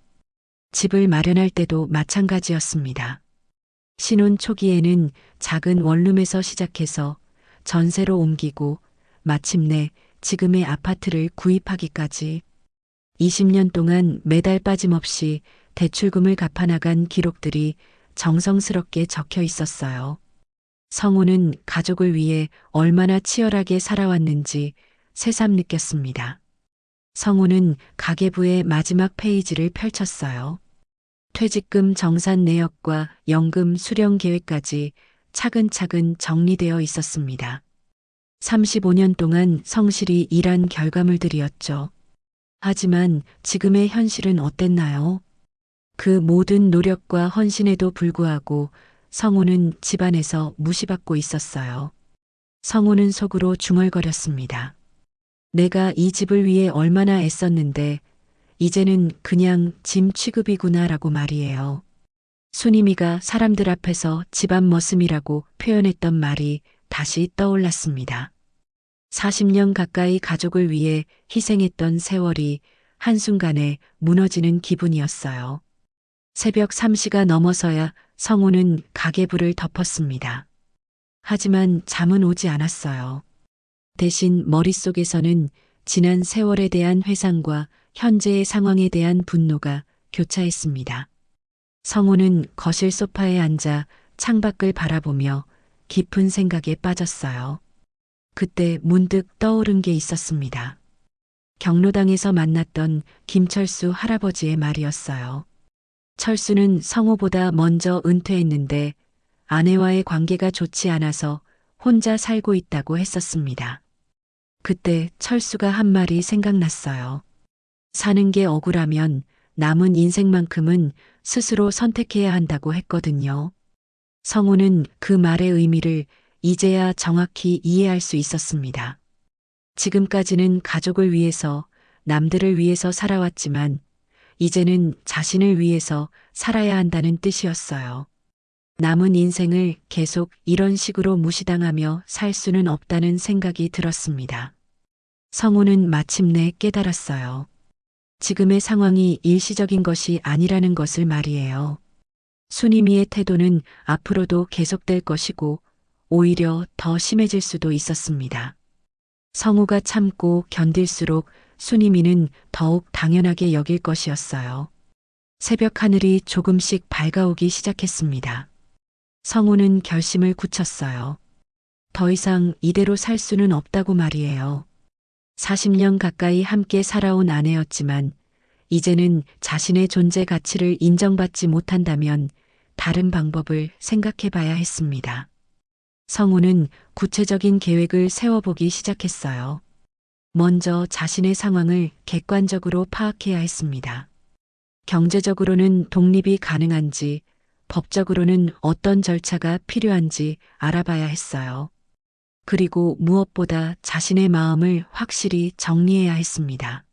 [SPEAKER 1] 집을 마련할 때도 마찬가지였습니다. 신혼 초기에는 작은 원룸에서 시작해서 전세로 옮기고 마침내 지금의 아파트를 구입하기까지 20년 동안 매달 빠짐없이 대출금을 갚아나간 기록들이 정성스럽게 적혀 있었어요. 성우는 가족을 위해 얼마나 치열하게 살아왔는지 새삼 느꼈습니다. 성우는 가계부의 마지막 페이지를 펼쳤어요. 퇴직금 정산 내역과 연금 수령 계획까지 차근차근 정리되어 있었습니다. 35년 동안 성실히 일한 결과물들이었죠. 하지만 지금의 현실은 어땠나요? 그 모든 노력과 헌신에도 불구하고 성우는 집안에서 무시받고 있었어요. 성우는 속으로 중얼거렸습니다. 내가 이 집을 위해 얼마나 애썼는데 이제는 그냥 짐 취급이구나라고 말이에요. 순임이가 사람들 앞에서 집안 머슴이라고 표현했던 말이 다시 떠올랐습니다. 40년 가까이 가족을 위해 희생했던 세월이 한순간에 무너지는 기분이었어요. 새벽 3시가 넘어서야 성우는 가계부를 덮었습니다. 하지만 잠은 오지 않았어요. 대신 머릿속에서는 지난 세월에 대한 회상과 현재의 상황에 대한 분노가 교차했습니다. 성우는 거실 소파에 앉아 창밖을 바라보며 깊은 생각에 빠졌어요. 그때 문득 떠오른 게 있었습니다. 경로당에서 만났던 김철수 할아버지의 말이었어요. 철수는 성우보다 먼저 은퇴했는데 아내와의 관계가 좋지 않아서 혼자 살고 있다고 했었습니다. 그때 철수가 한 말이 생각났어요. 사는 게 억울하면 남은 인생만큼은 스스로 선택해야 한다고 했거든요. 성우는 그 말의 의미를 이제야 정확히 이해할 수 있었습니다. 지금까지는 가족을 위해서, 남들을 위해서 살아왔지만 이제는 자신을 위해서 살아야 한다는 뜻이었어요. 남은 인생을 계속 이런 식으로 무시당하며 살 수는 없다는 생각이 들었습니다. 성우는 마침내 깨달았어요. 지금의 상황이 일시적인 것이 아니라는 것을 말이에요. 순임이의 태도는 앞으로도 계속될 것이고 오히려 더 심해질 수도 있었습니다. 성우가 참고 견딜수록 순임이는 더욱 당연하게 여길 것이었어요. 새벽 하늘이 조금씩 밝아오기 시작했습니다. 성우는 결심을 굳혔어요. 더 이상 이대로 살 수는 없다고 말이에요. 40년 가까이 함께 살아온 아내였지만 이제는 자신의 존재 가치를 인정받지 못한다면 다른 방법을 생각해 봐야 했습니다. 성우는 구체적인 계획을 세워보기 시작했어요. 먼저 자신의 상황을 객관적으로 파악해야 했습니다. 경제적으로는 독립이 가능한지, 법적으로는 어떤 절차가 필요한지 알아봐야 했어요. 그리고 무엇보다 자신의 마음을 확실히 정리해야 했습니다.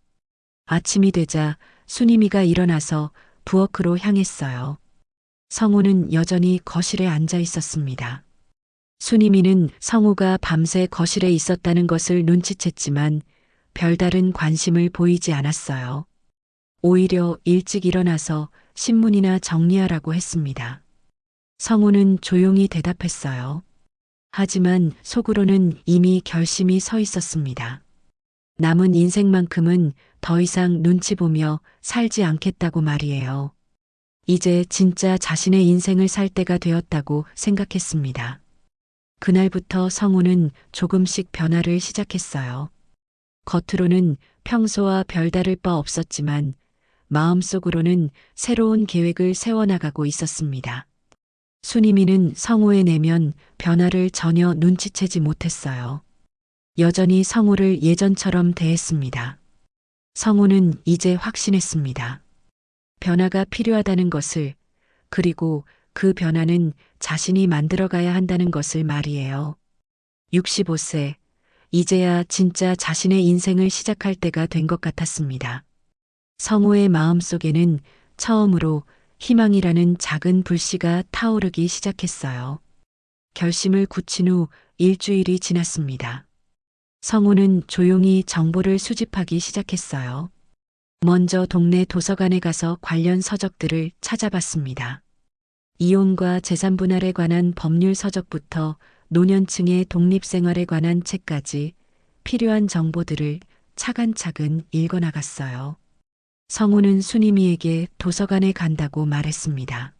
[SPEAKER 1] 아침이 되자 순임이가 일어나서 부엌으로 향했어요. 성우는 여전히 거실에 앉아 있었습니다. 순이미는 성우가 밤새 거실에 있었다는 것을 눈치챘지만 별다른 관심을 보이지 않았어요. 오히려 일찍 일어나서 신문이나 정리하라고 했습니다. 성우는 조용히 대답했어요. 하지만 속으로는 이미 결심이 서 있었습니다. 남은 인생만큼은 더 이상 눈치 보며 살지 않겠다고 말이에요. 이제 진짜 자신의 인생을 살 때가 되었다고 생각했습니다. 그날부터 성우는 조금씩 변화를 시작했어요. 겉으로는 평소와 별다를 바 없었지만 마음속으로는 새로운 계획을 세워나가고 있었습니다. 순이미는 성우의 내면 변화를 전혀 눈치채지 못했어요. 여전히 성우를 예전처럼 대했습니다. 성우는 이제 확신했습니다. 변화가 필요하다는 것을, 그리고 그 변화는 자신이 만들어가야 한다는 것을 말이에요. 65세, 이제야 진짜 자신의 인생을 시작할 때가 된 것 같았습니다. 성우의 마음속에는 처음으로 희망이라는 작은 불씨가 타오르기 시작했어요. 결심을 굳힌 후 일주일이 지났습니다. 성우는 조용히 정보를 수집하기 시작했어요. 먼저 동네 도서관에 가서 관련 서적들을 찾아봤습니다. 이혼과 재산 분할에 관한 법률 서적부터 노년층의 독립생활에 관한 책까지 필요한 정보들을 차근차근 읽어나갔어요. 성우는 순이미에게 도서관에 간다고 말했습니다.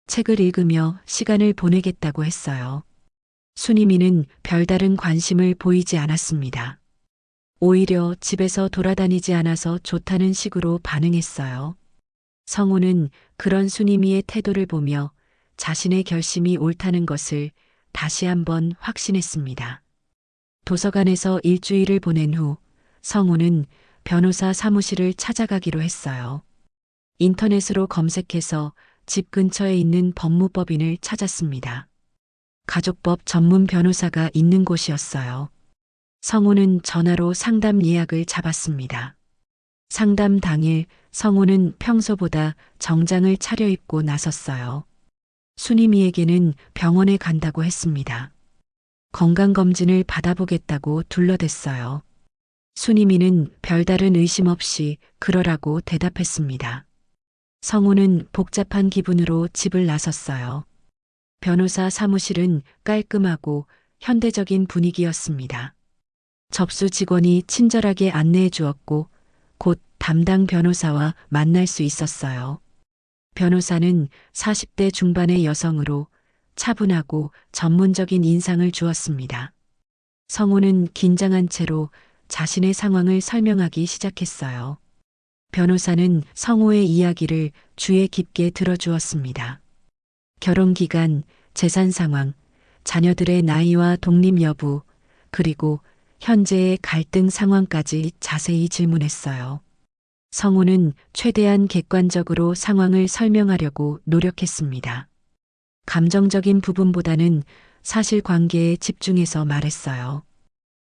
[SPEAKER 1] 책을 읽으며 시간을 보내겠다고 했어요. 순이미는 별다른 관심을 보이지 않았습니다. 오히려 집에서 돌아다니지 않아서 좋다는 식으로 반응했어요. 성우는 그런 순이미의 태도를 보며 자신의 결심이 옳다는 것을 다시 한번 확신했습니다. 도서관에서 일주일을 보낸 후 성우는 변호사 사무실을 찾아가기로 했어요. 인터넷으로 검색해서 집 근처에 있는 법무법인을 찾았습니다. 가족법 전문 변호사가 있는 곳이었어요. 성우는 전화로 상담 예약을 잡았습니다. 상담 당일 성우는 평소보다 정장을 차려입고 나섰어요. 순이미에게는 병원에 간다고 했습니다. 건강검진을 받아보겠다고 둘러댔어요. 순이미는 별다른 의심 없이 그러라고 대답했습니다. 성우는 복잡한 기분으로 집을 나섰어요. 변호사 사무실은 깔끔하고 현대적인 분위기였습니다. 접수 직원이 친절하게 안내해 주었고 곧 담당 변호사와 만날 수 있었어요. 변호사는 40대 중반의 여성으로 차분하고 전문적인 인상을 주었습니다. 성우는 긴장한 채로 자신의 상황을 설명하기 시작했어요. 변호사는 성우의 이야기를 주의 깊게 들어주었습니다. 결혼 기간, 재산 상황, 자녀들의 나이와 독립 여부, 그리고 현재의 갈등 상황까지 자세히 질문했어요. 성우는 최대한 객관적으로 상황을 설명하려고 노력했습니다. 감정적인 부분보다는 사실관계에 집중해서 말했어요.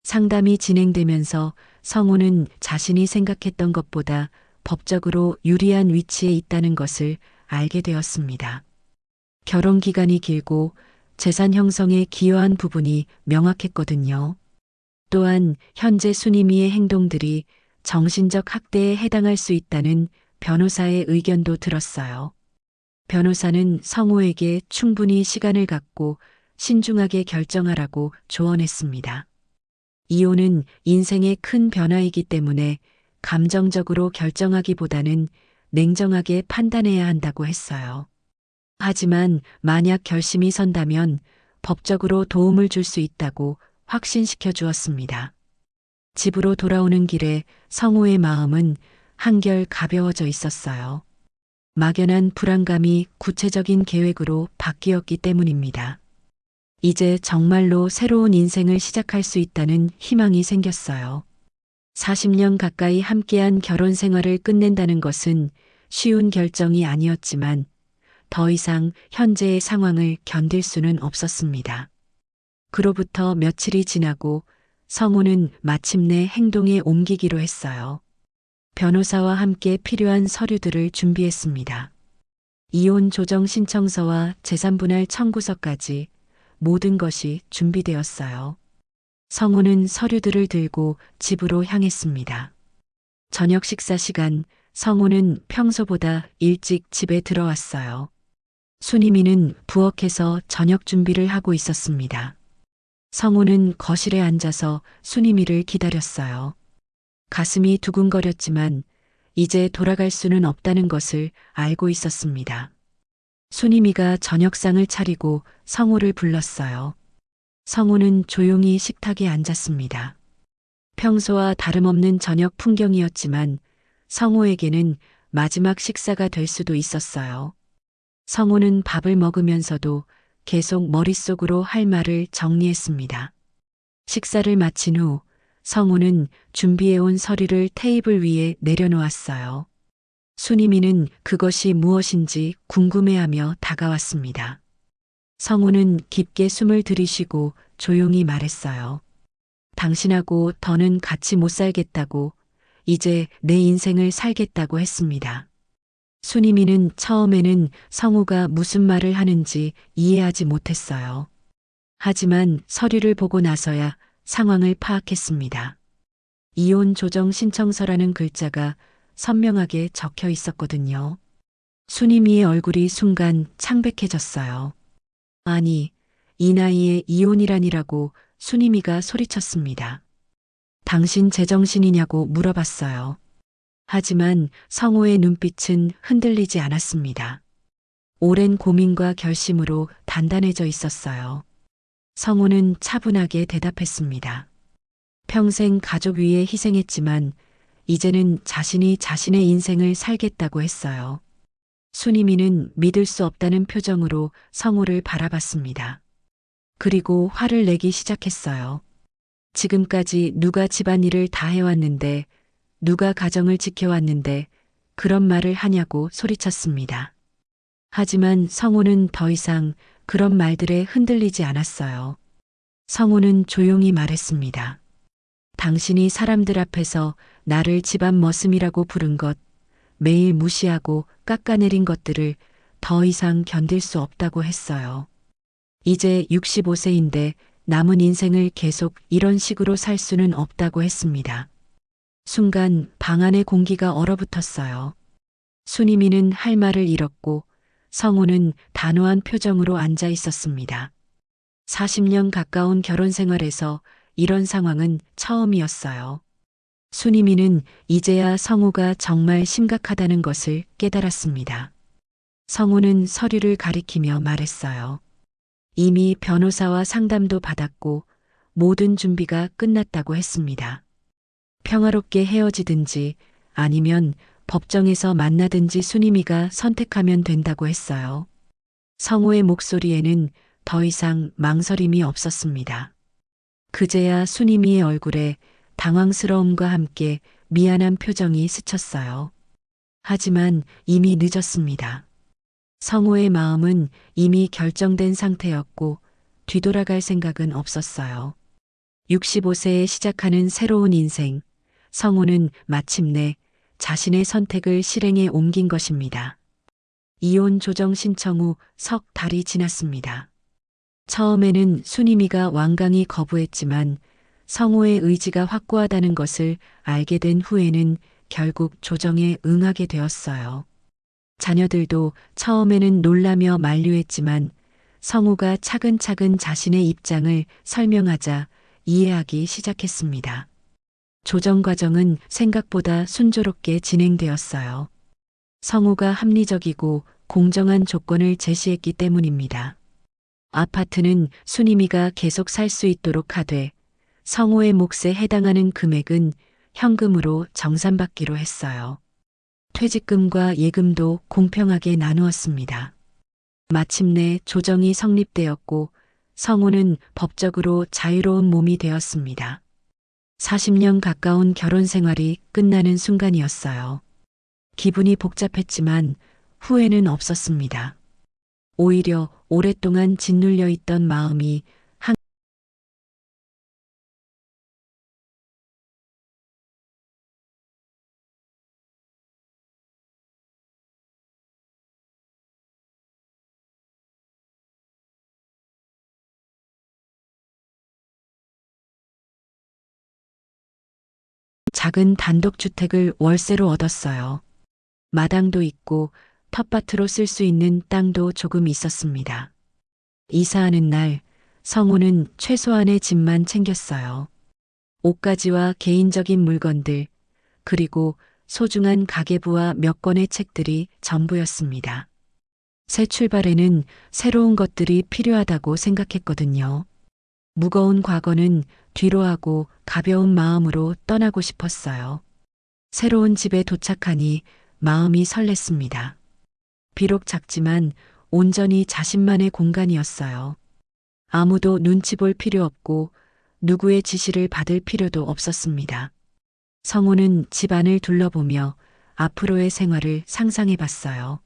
[SPEAKER 1] 상담이 진행되면서 성우는 자신이 생각했던 것보다 법적으로 유리한 위치에 있다는 것을 알게 되었습니다. 결혼 기간이 길고 재산 형성에 기여한 부분이 명확했거든요. 또한 현재 순이미의 행동들이 정신적 학대에 해당할 수 있다는 변호사의 의견도 들었어요. 변호사는 성우에게 충분히 시간을 갖고 신중하게 결정하라고 조언했습니다. 이혼은 인생의 큰 변화이기 때문에 감정적으로 결정하기보다는 냉정하게 판단해야 한다고 했어요. 하지만 만약 결심이 선다면 법적으로 도움을 줄 수 있다고 확신시켜 주었습니다. 집으로 돌아오는 길에 성우의 마음은 한결 가벼워져 있었어요. 막연한 불안감이 구체적인 계획으로 바뀌었기 때문입니다. 이제 정말로 새로운 인생을 시작할 수 있다는 희망이 생겼어요. 40년 가까이 함께한 결혼 생활을 끝낸다는 것은 쉬운 결정이 아니었지만 더 이상 현재의 상황을 견딜 수는 없었습니다. 그로부터 며칠이 지나고 성우는 마침내 행동에 옮기기로 했어요. 변호사와 함께 필요한 서류들을 준비했습니다. 이혼 조정 신청서와 재산분할 청구서까지 모든 것이 준비되었어요. 성우는 서류들을 들고 집으로 향했습니다. 저녁 식사 시간, 성우는 평소보다 일찍 집에 들어왔어요. 순이미는 부엌에서 저녁 준비를 하고 있었습니다. 성우는 거실에 앉아서 순이미를 기다렸어요. 가슴이 두근거렸지만 이제 돌아갈 수는 없다는 것을 알고 있었습니다. 순이미가 저녁상을 차리고 성우를 불렀어요. 성우는 조용히 식탁에 앉았습니다. 평소와 다름없는 저녁 풍경이었지만 성우에게는 마지막 식사가 될 수도 있었어요. 성우는 밥을 먹으면서도 계속 머릿속으로 할 말을 정리했습니다. 식사를 마친 후 성우는 준비해온 서류를 테이블 위에 내려놓았어요. 순이미는 그것이 무엇인지 궁금해하며 다가왔습니다. 성우는 깊게 숨을 들이쉬고 조용히 말했어요. 당신하고 더는 같이 못 살겠다고, 이제 내 인생을 살겠다고 했습니다. 순이미는 처음에는 성우가 무슨 말을 하는지 이해하지 못했어요. 하지만 서류를 보고 나서야 상황을 파악했습니다. 이혼 조정 신청서라는 글자가 선명하게 적혀 있었거든요. 순이미의 얼굴이 순간 창백해졌어요. 아니, 이 나이에 이혼이라니라고 순이미가 소리쳤습니다. 당신 제정신이냐고 물어봤어요. 하지만 성우의 눈빛은 흔들리지 않았습니다. 오랜 고민과 결심으로 단단해져 있었어요. 성우는 차분하게 대답했습니다. 평생 가족 위해 희생했지만 이제는 자신이 자신의 인생을 살겠다고 했어요. 순이미는 믿을 수 없다는 표정으로 성우를 바라봤습니다. 그리고 화를 내기 시작했어요. 지금까지 누가 집안일을 다 해왔는데, 누가 가정을 지켜왔는데 그런 말을 하냐고 소리쳤습니다. 하지만 성우는 더 이상 그런 말들에 흔들리지 않았어요. 성우는 조용히 말했습니다. 당신이 사람들 앞에서 나를 집안 머슴이라고 부른 것, 매일 무시하고 깎아내린 것들을 더 이상 견딜 수 없다고 했어요. 이제 65세인데 남은 인생을 계속 이런 식으로 살 수는 없다고 했습니다. 순간 방 안의 공기가 얼어붙었어요. 순이미는 할 말을 잃었고 성우는 단호한 표정으로 앉아 있었습니다. 40년 가까운 결혼 생활에서 이런 상황은 처음이었어요. 순이미는 이제야 성우가 정말 심각하다는 것을 깨달았습니다. 성우는 서류를 가리키며 말했어요. 이미 변호사와 상담도 받았고 모든 준비가 끝났다고 했습니다. 평화롭게 헤어지든지 아니면 법정에서 만나든지 순이미가 선택하면 된다고 했어요. 성우의 목소리에는 더 이상 망설임이 없었습니다. 그제야 순이미의 얼굴에 당황스러움과 함께 미안한 표정이 스쳤어요. 하지만 이미 늦었습니다. 성우의 마음은 이미 결정된 상태였고 뒤돌아갈 생각은 없었어요. 65세에 시작하는 새로운 인생, 성우는 마침내 자신의 선택을 실행에 옮긴 것입니다. 이혼 조정 신청 후 석 달이 지났습니다. 처음에는 순이미가 완강히 거부했지만 성우의 의지가 확고하다는 것을 알게 된 후에는 결국 조정에 응하게 되었어요. 자녀들도 처음에는 놀라며 만류했지만 성우가 차근차근 자신의 입장을 설명하자 이해하기 시작했습니다. 조정 과정은 생각보다 순조롭게 진행되었어요. 성우가 합리적이고 공정한 조건을 제시했기 때문입니다. 아파트는 순이미가 계속 살 수 있도록 하되 성우의 몫에 해당하는 금액은 현금으로 정산받기로 했어요. 퇴직금과 예금도 공평하게 나누었습니다. 마침내 조정이 성립되었고 성우는 법적으로 자유로운 몸이 되었습니다. 40년 가까운 결혼 생활이 끝나는 순간이었어요. 기분이 복잡했지만 후회는 없었습니다. 오히려 오랫동안 짓눌려 있던 마음이 작은 단독주택을 월세로 얻었어요. 마당도 있고 텃밭으로 쓸 수 있는 땅도 조금 있었습니다. 이사하는 날 성우는 최소한의 짐만 챙겼어요. 옷가지와 개인적인 물건들, 그리고 소중한 가계부와 몇 권의 책들이 전부였습니다. 새 출발에는 새로운 것들이 필요하다고 생각했거든요. 무거운 과거는 뒤로 하고 가벼운 마음으로 떠나고 싶었어요. 새로운 집에 도착하니 마음이 설렜습니다. 비록 작지만 온전히 자신만의 공간이었어요. 아무도 눈치 볼 필요 없고 누구의 지시를 받을 필요도 없었습니다. 성우는 집안을 둘러보며 앞으로의 생활을 상상해 봤어요.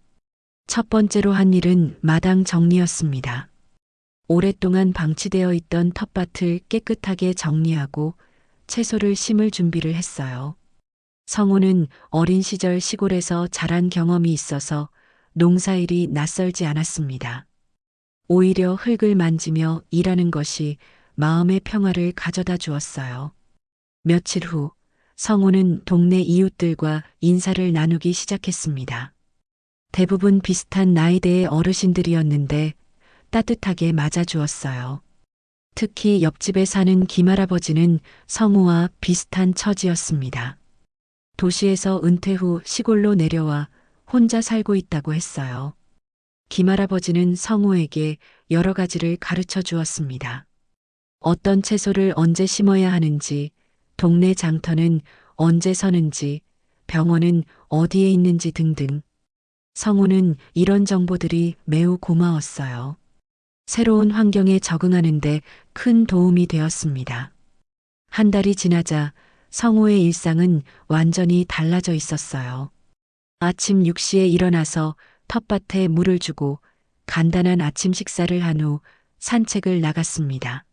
[SPEAKER 1] 첫 번째로 한 일은 마당 정리였습니다. 오랫동안 방치되어 있던 텃밭을 깨끗하게 정리하고 채소를 심을 준비를 했어요. 성우는 어린 시절 시골에서 자란 경험이 있어서 농사일이 낯설지 않았습니다. 오히려 흙을 만지며 일하는 것이 마음의 평화를 가져다 주었어요. 며칠 후 성우는 동네 이웃들과 인사를 나누기 시작했습니다. 대부분 비슷한 나이대의 어르신들이었는데 따뜻하게 맞아주었어요. 특히 옆집에 사는 김할아버지는 성우와 비슷한 처지였습니다. 도시에서 은퇴 후 시골로 내려와 혼자 살고 있다고 했어요. 김할아버지는 성우에게 여러 가지를 가르쳐 주었습니다. 어떤 채소를 언제 심어야 하는지, 동네 장터는 언제 서는지, 병원은 어디에 있는지 등등. 성우는 이런 정보들이 매우 고마웠어요. 새로운 환경에 적응하는데 큰 도움이 되었습니다. 한 달이 지나자 성우의 일상은 완전히 달라져 있었어요. 아침 6시에 일어나서 텃밭에 물을 주고 간단한 아침 식사를 한 후 산책을 나갔습니다.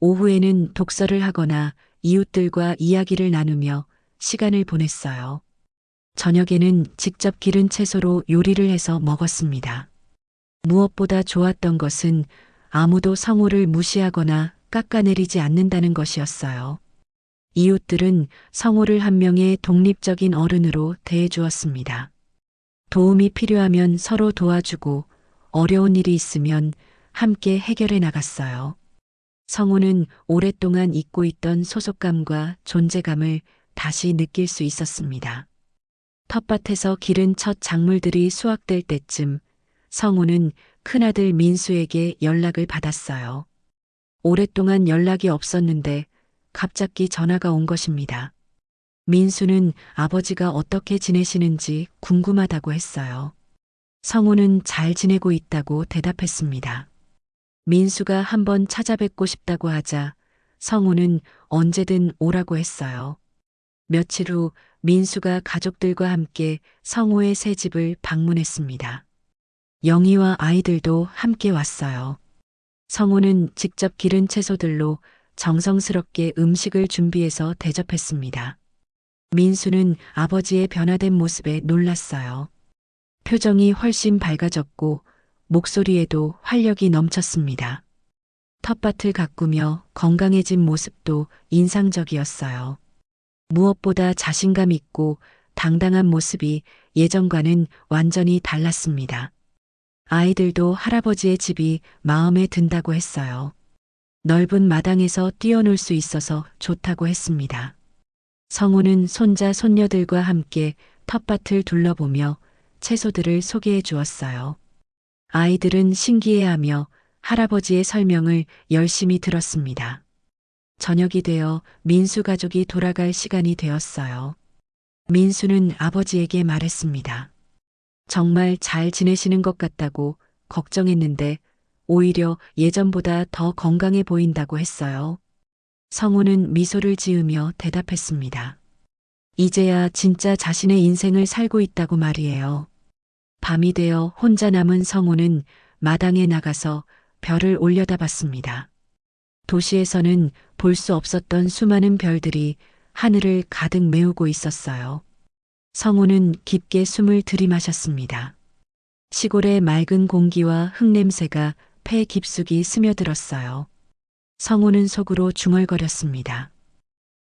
[SPEAKER 1] 오후에는 독서를 하거나 이웃들과 이야기를 나누며 시간을 보냈어요. 저녁에는 직접 기른 채소로 요리를 해서 먹었습니다. 무엇보다 좋았던 것은 아무도 성우를 무시하거나 깎아내리지 않는다는 것이었어요. 이웃들은 성우를 한 명의 독립적인 어른으로 대해주었습니다. 도움이 필요하면 서로 도와주고 어려운 일이 있으면 함께 해결해 나갔어요. 성우는 오랫동안 잊고 있던 소속감과 존재감을 다시 느낄 수 있었습니다. 텃밭에서 기른 첫 작물들이 수확될 때쯤 성우는 큰아들 민수에게 연락을 받았어요. 오랫동안 연락이 없었는데 갑자기 전화가 온 것입니다. 민수는 아버지가 어떻게 지내시는지 궁금하다고 했어요. 성우는 잘 지내고 있다고 대답했습니다. 민수가 한번 찾아뵙고 싶다고 하자 성우는 언제든 오라고 했어요. 며칠 후 민수가 가족들과 함께 성우의 새 집을 방문했습니다. 영희와 아이들도 함께 왔어요. 성우는 직접 기른 채소들로 정성스럽게 음식을 준비해서 대접했습니다. 민수는 아버지의 변화된 모습에 놀랐어요. 표정이 훨씬 밝아졌고 목소리에도 활력이 넘쳤습니다. 텃밭을 가꾸며 건강해진 모습도 인상적이었어요. 무엇보다 자신감 있고 당당한 모습이 예전과는 완전히 달랐습니다. 아이들도 할아버지의 집이 마음에 든다고 했어요. 넓은 마당에서 뛰어놀 수 있어서 좋다고 했습니다. 성우는 손자, 손녀들과 함께 텃밭을 둘러보며 채소들을 소개해 주었어요. 아이들은 신기해하며 할아버지의 설명을 열심히 들었습니다. 저녁이 되어 민수 가족이 돌아갈 시간이 되었어요. 민수는 아버지에게 말했습니다. 정말 잘 지내시는 것 같다고 걱정했는데 오히려 예전보다 더 건강해 보인다고 했어요. 성우는 미소를 지으며 대답했습니다. 이제야 진짜 자신의 인생을 살고 있다고 말이에요. 밤이 되어 혼자 남은 성우는 마당에 나가서 별을 올려다봤습니다. 도시에서는 볼 수 없었던 수많은 별들이 하늘을 가득 메우고 있었어요. 성우는 깊게 숨을 들이마셨습니다. 시골의 맑은 공기와 흙냄새가 폐 깊숙이 스며들었어요. 성우는 속으로 중얼거렸습니다.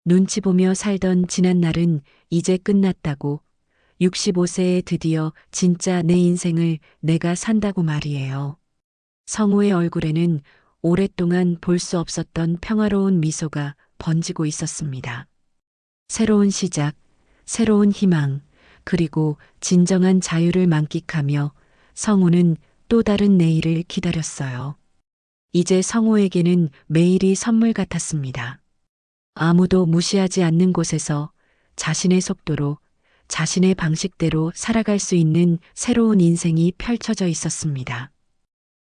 [SPEAKER 1] 눈치 보며 살던 지난 날은 이제 끝났다고 65세에 드디어 진짜 내 인생을 내가 산다고 말이에요. 성우의 얼굴에는 오랫동안 볼 수 없었던 평화로운 미소가 번지고 있었습니다. 새로운 시작, 새로운 희망, 그리고 진정한 자유를 만끽하며 성우는 또 다른 내일을 기다렸어요. 이제 성우에게는 매일이 선물 같았습니다. 아무도 무시하지 않는 곳에서 자신의 속도로, 자신의 방식대로 살아갈 수 있는 새로운 인생이 펼쳐져 있었습니다.